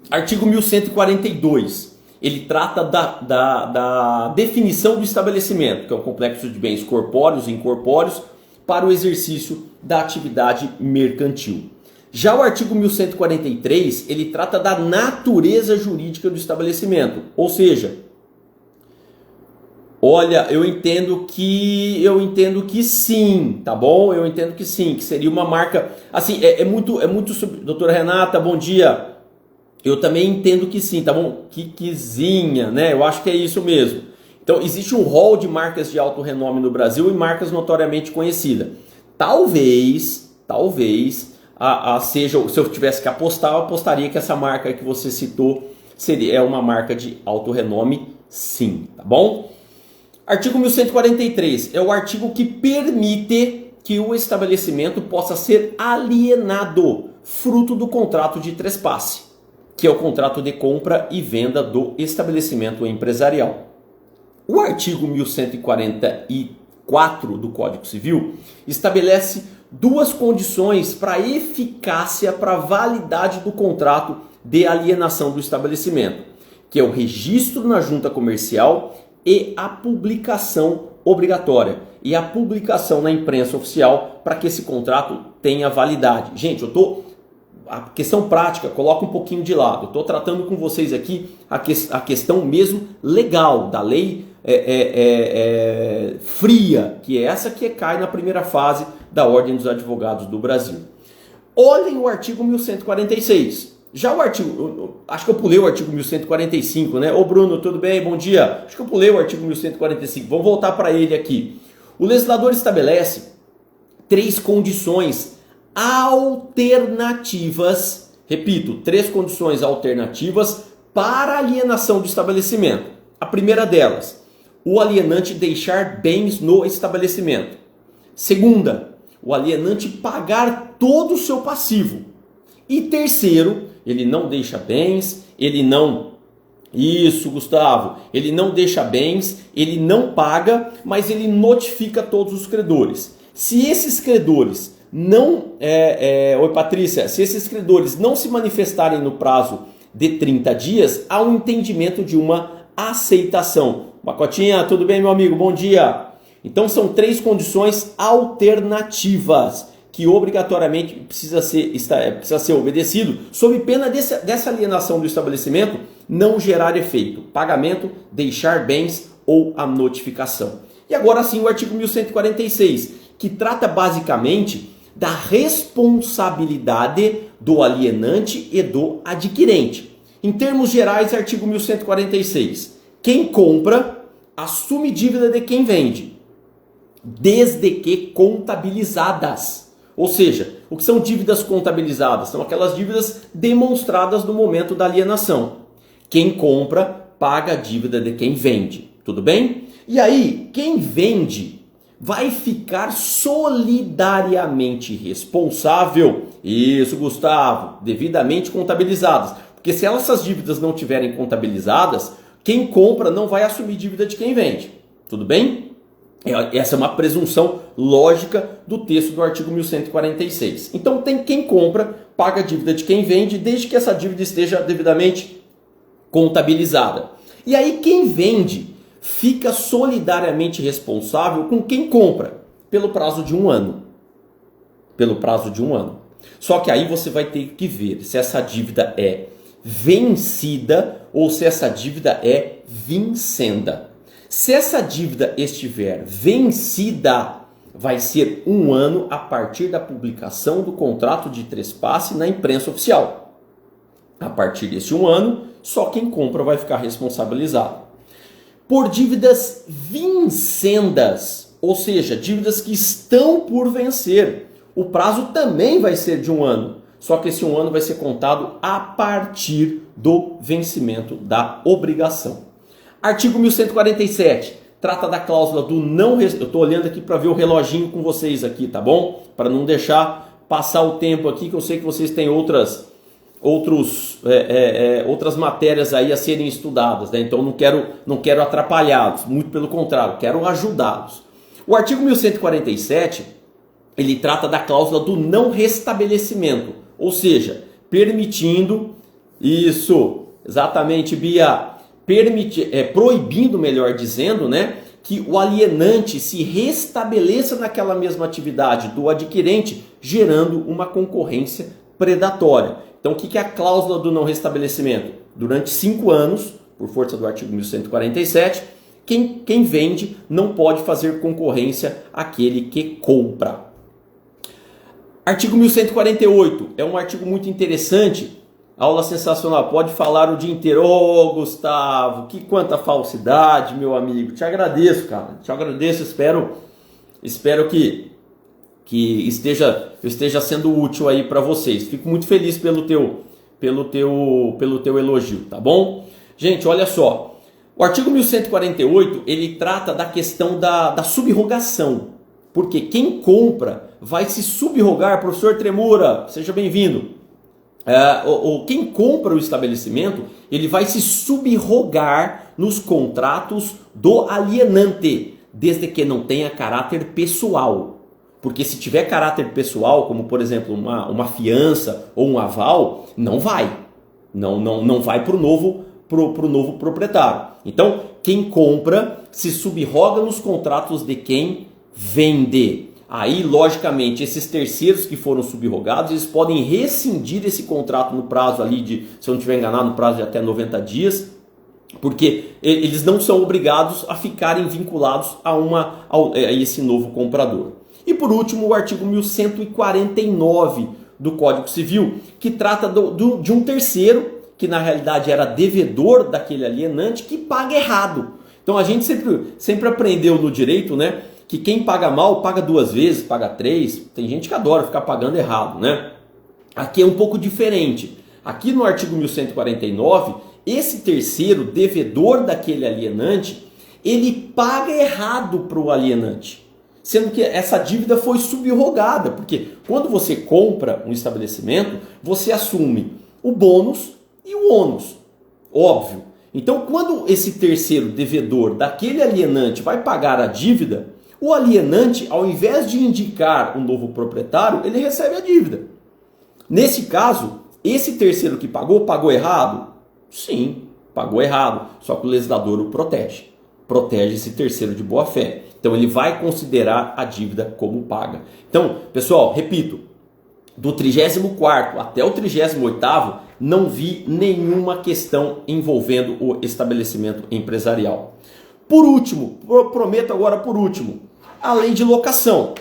artigo 1142, ele trata da definição do estabelecimento, que é um complexo de bens corpóreos e incorpóreos para o exercício da atividade mercantil. Já o artigo 1143, ele trata da natureza jurídica do estabelecimento, ou seja, olha, eu entendo que sim, tá bom? Eu entendo que sim, que seria uma marca, assim, doutora Renata, bom dia. Eu também entendo que sim, tá bom? Quiquezinha, né? Eu acho que é isso mesmo. Então, existe um rol de marcas de alto renome no Brasil e marcas notoriamente conhecidas. Talvez, seja, se eu tivesse que apostar, eu apostaria que essa marca que você citou é uma marca de alto renome, sim, tá bom? Artigo 1143 é o artigo que permite que o estabelecimento possa ser alienado, fruto do contrato de trespasse, que é o contrato de compra e venda do estabelecimento empresarial. O artigo 1144 do Código Civil estabelece 2 condições para eficácia, para validade do contrato de alienação do estabelecimento, que é o registro na junta comercial e a publicação obrigatória. E a publicação na imprensa oficial para que esse contrato tenha validade. Gente, a questão prática, coloca um pouquinho de lado. Estou tratando com vocês aqui a questão mesmo legal, da lei fria, que é essa que cai na primeira fase da Ordem dos Advogados do Brasil. Olhem o artigo 1146. Já o artigo, acho que eu pulei o artigo 1145, né? Ô Bruno, tudo bem? Bom dia. Acho que eu pulei o artigo 1145. Vamos voltar para ele aqui. O legislador estabelece 3 condições alternativas, repito, 3 condições alternativas para alienação do estabelecimento. A primeira delas, o alienante deixar bens no estabelecimento. Segunda, o alienante pagar todo o seu passivo. E terceiro, ele não deixa bens, ele não... Isso, Gustavo. Ele não deixa bens, ele não paga, mas ele notifica todos os credores. Se esses credores não... Oi, Patrícia. Se esses credores não se manifestarem no prazo de 30 dias, há um entendimento de uma aceitação. Bacotinha, tudo bem, meu amigo? Bom dia. Então, são 3 condições alternativas que obrigatoriamente precisa ser obedecido, sob pena dessa alienação do estabelecimento não gerar efeito, pagamento, deixar bens ou a notificação. E agora sim o artigo 1146, que trata basicamente da responsabilidade do alienante e do adquirente. Em termos gerais, artigo 1146, quem compra assume dívida de quem vende, desde que contabilizadas. Ou seja, o que são dívidas contabilizadas? São aquelas dívidas demonstradas no momento da alienação. Quem compra paga a dívida de quem vende. Tudo bem? E aí, quem vende vai ficar solidariamente responsável. Isso, Gustavo, devidamente contabilizadas. Porque se essas dívidas não tiverem contabilizadas, quem compra não vai assumir dívida de quem vende. Tudo bem? Essa é uma presunção lógica do texto do artigo 1146. Então, tem quem compra, paga a dívida de quem vende, desde que essa dívida esteja devidamente contabilizada. E aí, quem vende fica solidariamente responsável com quem compra, pelo prazo de 1 ano. Pelo prazo de 1 ano. Só que aí você vai ter que ver se essa dívida é vencida ou se essa dívida é vincenda. Se essa dívida estiver vencida, vai ser 1 ano a partir da publicação do contrato de trespasse na imprensa oficial. A partir desse 1 ano, só quem compra vai ficar responsabilizado. Por dívidas vincendas, ou seja, dívidas que estão por vencer, o prazo também vai ser de 1 ano. Só que esse 1 ano vai ser contado a partir do vencimento da obrigação. Artigo 1147, trata da cláusula do não... Eu estou olhando aqui para ver o reloginho com vocês aqui, tá bom? Para não deixar passar o tempo aqui, que eu sei que vocês têm outras matérias aí a serem estudadas, né? Então não quero atrapalhá-los, muito pelo contrário, quero ajudá-los. O artigo 1147, ele trata da cláusula do não restabelecimento, ou seja, permitindo... Isso, exatamente, Bia... proibindo, melhor dizendo, né, que o alienante se restabeleça naquela mesma atividade do adquirente, gerando uma concorrência predatória. Então, o que é a cláusula do não restabelecimento? Durante 5 anos, por força do artigo 1147, quem vende não pode fazer concorrência àquele que compra. Artigo 1148 é um artigo muito interessante. Aula sensacional, pode falar o dia inteiro. Ô, Gustavo, que quanta falsidade, meu amigo. Te agradeço, cara. Te agradeço, espero que eu esteja sendo útil aí para vocês. Fico muito feliz pelo teu elogio, tá bom? Gente, olha só. O artigo 1148, ele trata da questão da subrogação. Porque quem compra vai se subrogar, professor Tremura, seja bem-vindo. Quem compra o estabelecimento, ele vai se subrogar nos contratos do alienante, desde que não tenha caráter pessoal. Porque se tiver caráter pessoal, como por exemplo uma fiança ou um aval, não vai. Não vai para o novo proprietário. Então, quem compra se subroga nos contratos de quem vende. Aí, logicamente, esses terceiros que foram subrogados, eles podem rescindir esse contrato no prazo ali de, se eu não estiver enganado, no prazo de até 90 dias, porque eles não são obrigados a ficarem vinculados a esse novo comprador. E por último, o artigo 1149 do Código Civil, que trata de um terceiro, que na realidade era devedor daquele alienante, que paga errado. Então a gente sempre aprendeu no direito, né, que quem paga mal paga 2 vezes, paga 3. Tem gente que adora ficar pagando errado, né? Aqui é um pouco diferente. Aqui no artigo 1149, esse terceiro devedor daquele alienante, ele paga errado para o alienante, sendo que essa dívida foi subrogada, porque quando você compra um estabelecimento, você assume o bônus e o ônus, óbvio. Então, quando esse terceiro devedor daquele alienante vai pagar a dívida, o alienante, ao invés de indicar um novo proprietário, ele recebe a dívida. Nesse caso, esse terceiro que pagou errado? Sim, pagou errado, só que o legislador o protege. Protege esse terceiro de boa fé. Então ele vai considerar a dívida como paga. Então, pessoal, repito, do 34º até o 38º, não vi nenhuma questão envolvendo o estabelecimento empresarial. Por último, prometo agora por último, a lei de locação.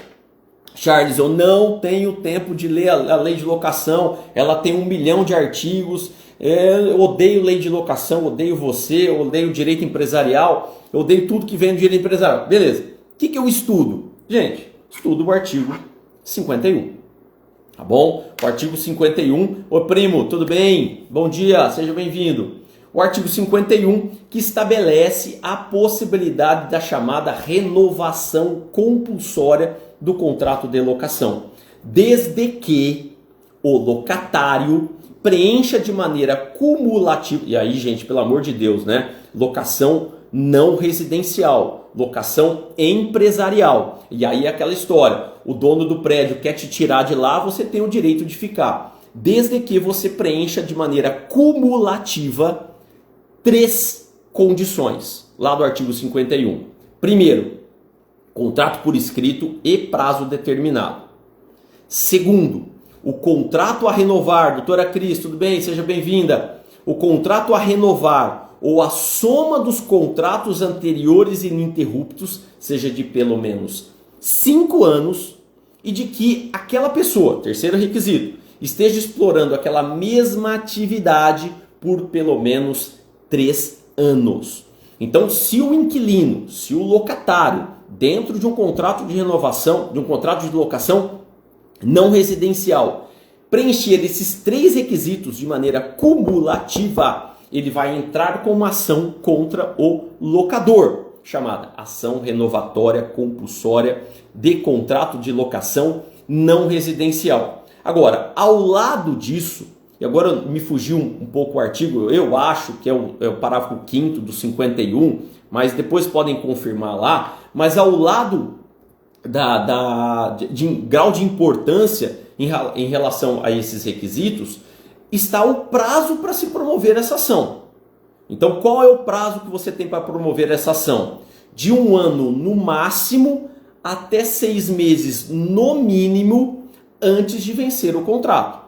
Charles, eu não tenho tempo de ler a lei de locação, ela tem 1 milhão de artigos, eu odeio lei de locação, odeio você, eu odeio direito empresarial, eu odeio tudo que vem do direito empresarial. Beleza, o que eu estudo? Gente, estudo o artigo 51. Tá bom? O artigo 51. Ô primo, tudo bem? Bom dia, seja bem-vindo. O artigo 51 que estabelece a possibilidade da chamada renovação compulsória do contrato de locação, desde que o locatário preencha de maneira cumulativa, e aí, gente, pelo amor de Deus, né? Locação não residencial, locação empresarial. E aí é aquela história, o dono do prédio quer te tirar de lá, você tem o direito de ficar, desde que você preencha de maneira cumulativa 3 condições, lá do artigo 51. Primeiro, contrato por escrito e prazo determinado. Segundo, o contrato a renovar, doutora Cris, tudo bem? Seja bem-vinda. O contrato a renovar ou a soma dos contratos anteriores ininterruptos, seja de pelo menos 5 anos, e de que aquela pessoa, terceiro requisito, esteja explorando aquela mesma atividade por pelo menos 3 anos. Então, se o inquilino, se o locatário, dentro de um contrato de renovação, de um contrato de locação não residencial, preencher esses 3 requisitos de maneira cumulativa, ele vai entrar com uma ação contra o locador, chamada ação renovatória compulsória de contrato de locação não residencial. Agora, ao lado disso, e agora me fugiu um pouco o artigo, eu acho que é o parágrafo 5º do 51, mas depois podem confirmar lá, mas ao lado de grau de importância em relação a esses requisitos, está o prazo para se promover essa ação. Então, qual é o prazo que você tem para promover essa ação? De 1 ano no máximo até 6 meses no mínimo antes de vencer o contrato.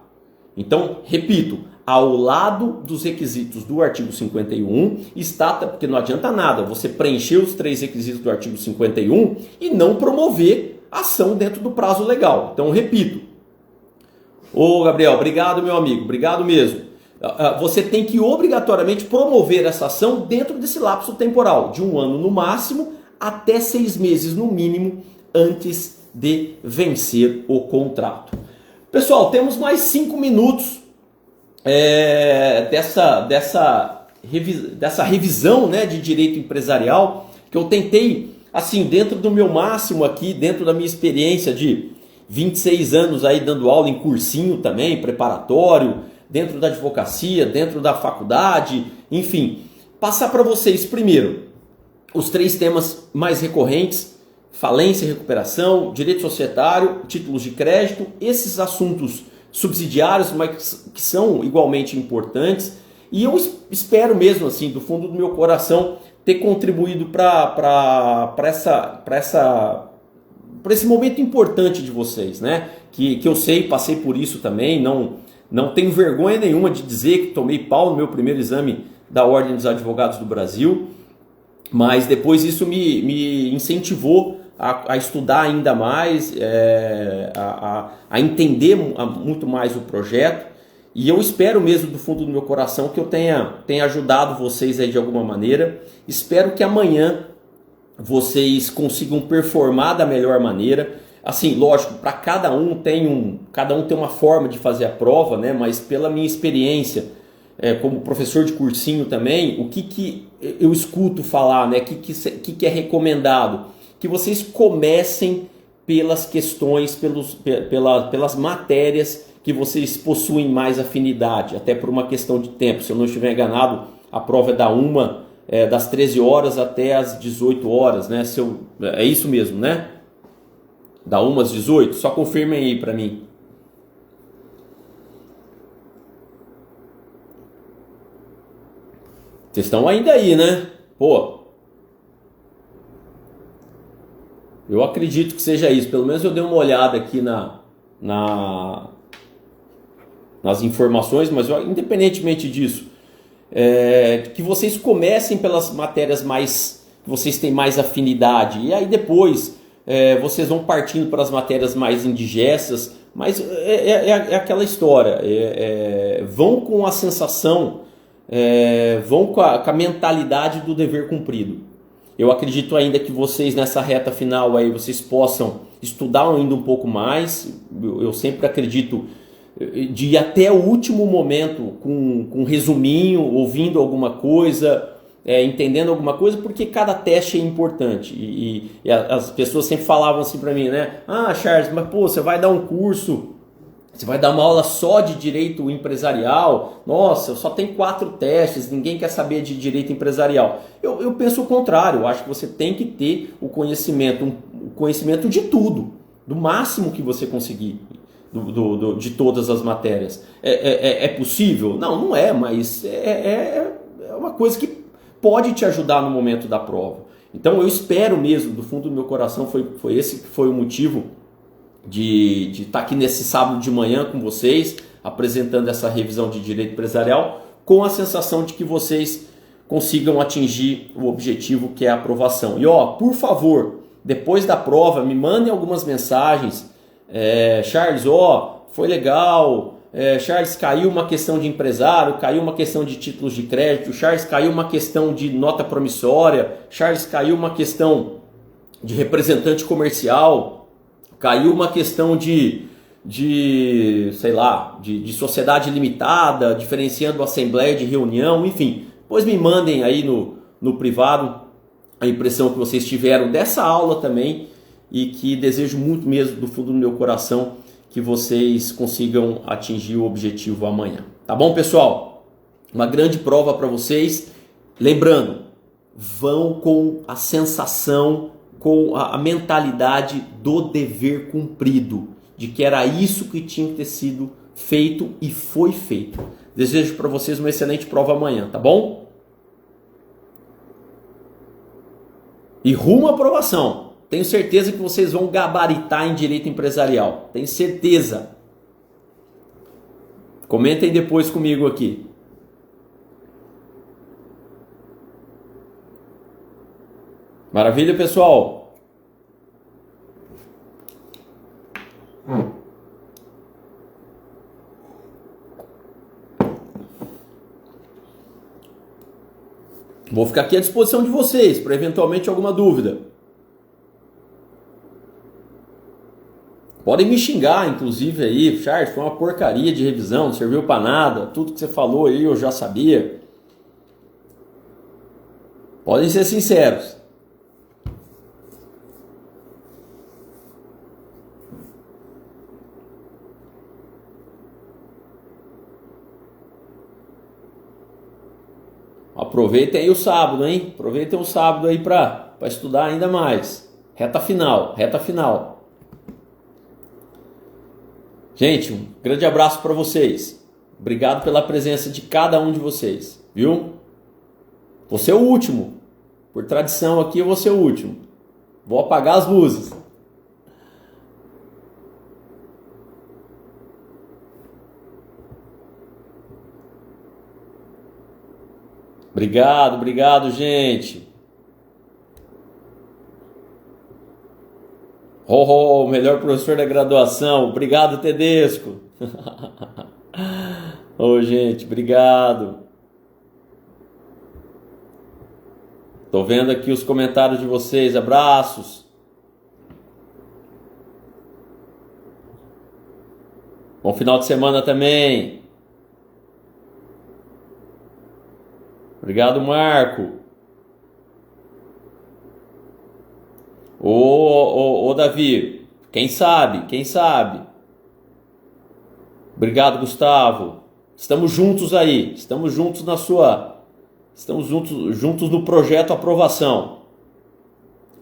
Então, repito, ao lado dos requisitos do artigo 51 está, porque não adianta nada você preencher os 3 requisitos do artigo 51 e não promover ação dentro do prazo legal. Então, repito. Ô Gabriel, obrigado meu amigo, obrigado mesmo. Você tem que obrigatoriamente promover essa ação dentro desse lapso temporal, de 1 ano no máximo até 6 meses no mínimo antes de vencer o contrato. Pessoal, temos mais 5 minutos dessa revisão, né, de direito empresarial, que eu tentei, assim, dentro do meu máximo aqui, dentro da minha experiência de 26 anos aí dando aula em cursinho também, preparatório, dentro da advocacia, dentro da faculdade, enfim, passar para vocês primeiro os 3 temas mais recorrentes: falência e recuperação, direito societário, títulos de crédito, esses assuntos subsidiários, mas que são igualmente importantes, e eu espero mesmo, assim, do fundo do meu coração, ter contribuído para esse momento importante de vocês, né? Que eu sei, passei por isso também, não tenho vergonha nenhuma de dizer que tomei pau no meu primeiro exame da Ordem dos Advogados do Brasil, mas depois isso me incentivou a estudar ainda mais, a entender muito mais o projeto, e eu espero mesmo do fundo do meu coração que eu tenha ajudado vocês aí de alguma maneira. Espero que amanhã vocês consigam performar da melhor maneira. Assim, lógico, para cada um tem uma forma de fazer a prova, né? Mas pela minha experiência, como professor de cursinho também, o que eu escuto falar, né? O que é recomendado? Que vocês comecem pelas questões, pelas matérias que vocês possuem mais afinidade, até por uma questão de tempo. Se eu não estiver enganado, a prova é das 13 horas até as 18 horas, né? É isso mesmo, né? Da 1 às 18? Só confirmem aí para mim. Vocês estão ainda aí, né? Pô, eu acredito que seja isso. Pelo menos eu dei uma olhada aqui nas informações, mas independentemente disso, que vocês comecem pelas matérias que vocês têm mais afinidade, e aí depois vocês vão partindo para as matérias mais indigestas, mas é aquela história, vão com a sensação, vão com a mentalidade do dever cumprido. Eu acredito ainda que vocês nessa reta final aí, vocês possam estudar ainda um pouco mais. Eu sempre acredito de ir até o último momento com um resuminho, ouvindo alguma coisa, entendendo alguma coisa, porque cada teste é importante. E as pessoas sempre falavam assim para mim, né? Ah, Charles, mas pô, você vai dar um curso, você vai dar uma aula só de direito empresarial? Nossa, só tem 4 testes, ninguém quer saber de direito empresarial. Eu penso o contrário, eu acho que você tem que ter o conhecimento de tudo, do máximo que você conseguir. De todas as matérias. É possível? Não é, mas é uma coisa que pode te ajudar no momento da prova. Então eu espero mesmo, do fundo do meu coração, esse que foi o motivo de estar aqui nesse sábado de manhã com vocês, apresentando essa revisão de direito empresarial, com a sensação de que vocês consigam atingir o objetivo, que é a aprovação. E por favor, depois da prova, me mandem algumas mensagens. Charles, foi legal, Charles, caiu uma questão de empresário, caiu uma questão de títulos de crédito, Charles, caiu uma questão de nota promissória, Charles, caiu uma questão de representante comercial, caiu uma questão de sociedade limitada, diferenciando assembleia de reunião, enfim. Pois me mandem aí no privado a impressão que vocês tiveram dessa aula também, e que desejo muito mesmo do fundo do meu coração que vocês consigam atingir o objetivo amanhã. Tá bom, pessoal? Uma grande prova para vocês. Lembrando, vão com a sensação, com a mentalidade do dever cumprido, de que era isso que tinha que ter sido feito e foi feito. Desejo para vocês uma excelente prova amanhã, tá bom? E rumo à aprovação. Tenho certeza que vocês vão gabaritar em direito empresarial. Tenho certeza. Comentem depois comigo aqui. Maravilha, pessoal? Vou ficar aqui à disposição de vocês para eventualmente alguma dúvida. Podem me xingar, inclusive, aí, Charles, foi uma porcaria de revisão, não serviu para nada, tudo que você falou aí eu já sabia. Podem ser sinceros. Aproveitem aí o sábado, hein? Aproveitem o sábado aí para estudar ainda mais. Reta final, reta final. Gente, um grande abraço para vocês. Obrigado pela presença de cada um de vocês, viu? Você é o último. Por tradição aqui eu vou ser o último. Vou apagar as luzes. Obrigado, gente. Oh, melhor professor da graduação. Obrigado, Tedesco. Ô, gente, obrigado. Tô vendo aqui os comentários de vocês. Abraços. Bom final de semana também. Obrigado, Marco. Ô, Davi, quem sabe? Obrigado, Gustavo. Estamos juntos aí, estamos juntos no projeto Aprovação.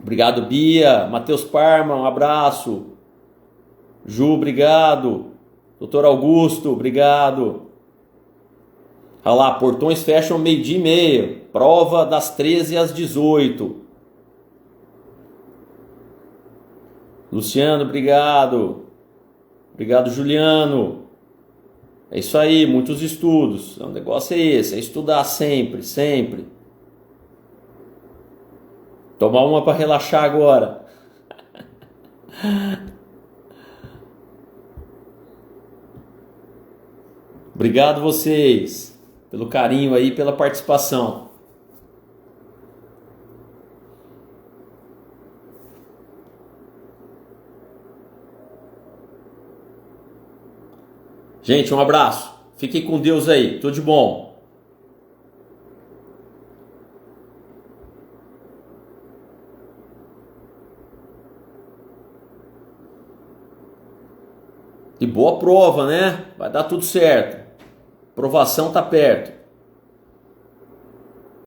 Obrigado, Bia, Matheus Parma, um abraço. Ju, obrigado. Doutor Augusto, obrigado. Olha lá, portões fecham 12:30. Prova das 13 às 18. Luciano, obrigado. Obrigado, Juliano. É isso aí, muitos estudos. O negócio é esse, é estudar sempre. Tomar uma para relaxar agora. Obrigado vocês pelo carinho aí, pela participação. Gente, um abraço. Fiquem com Deus aí. Tudo de bom. E boa prova, né? Vai dar tudo certo. Aprovação tá perto.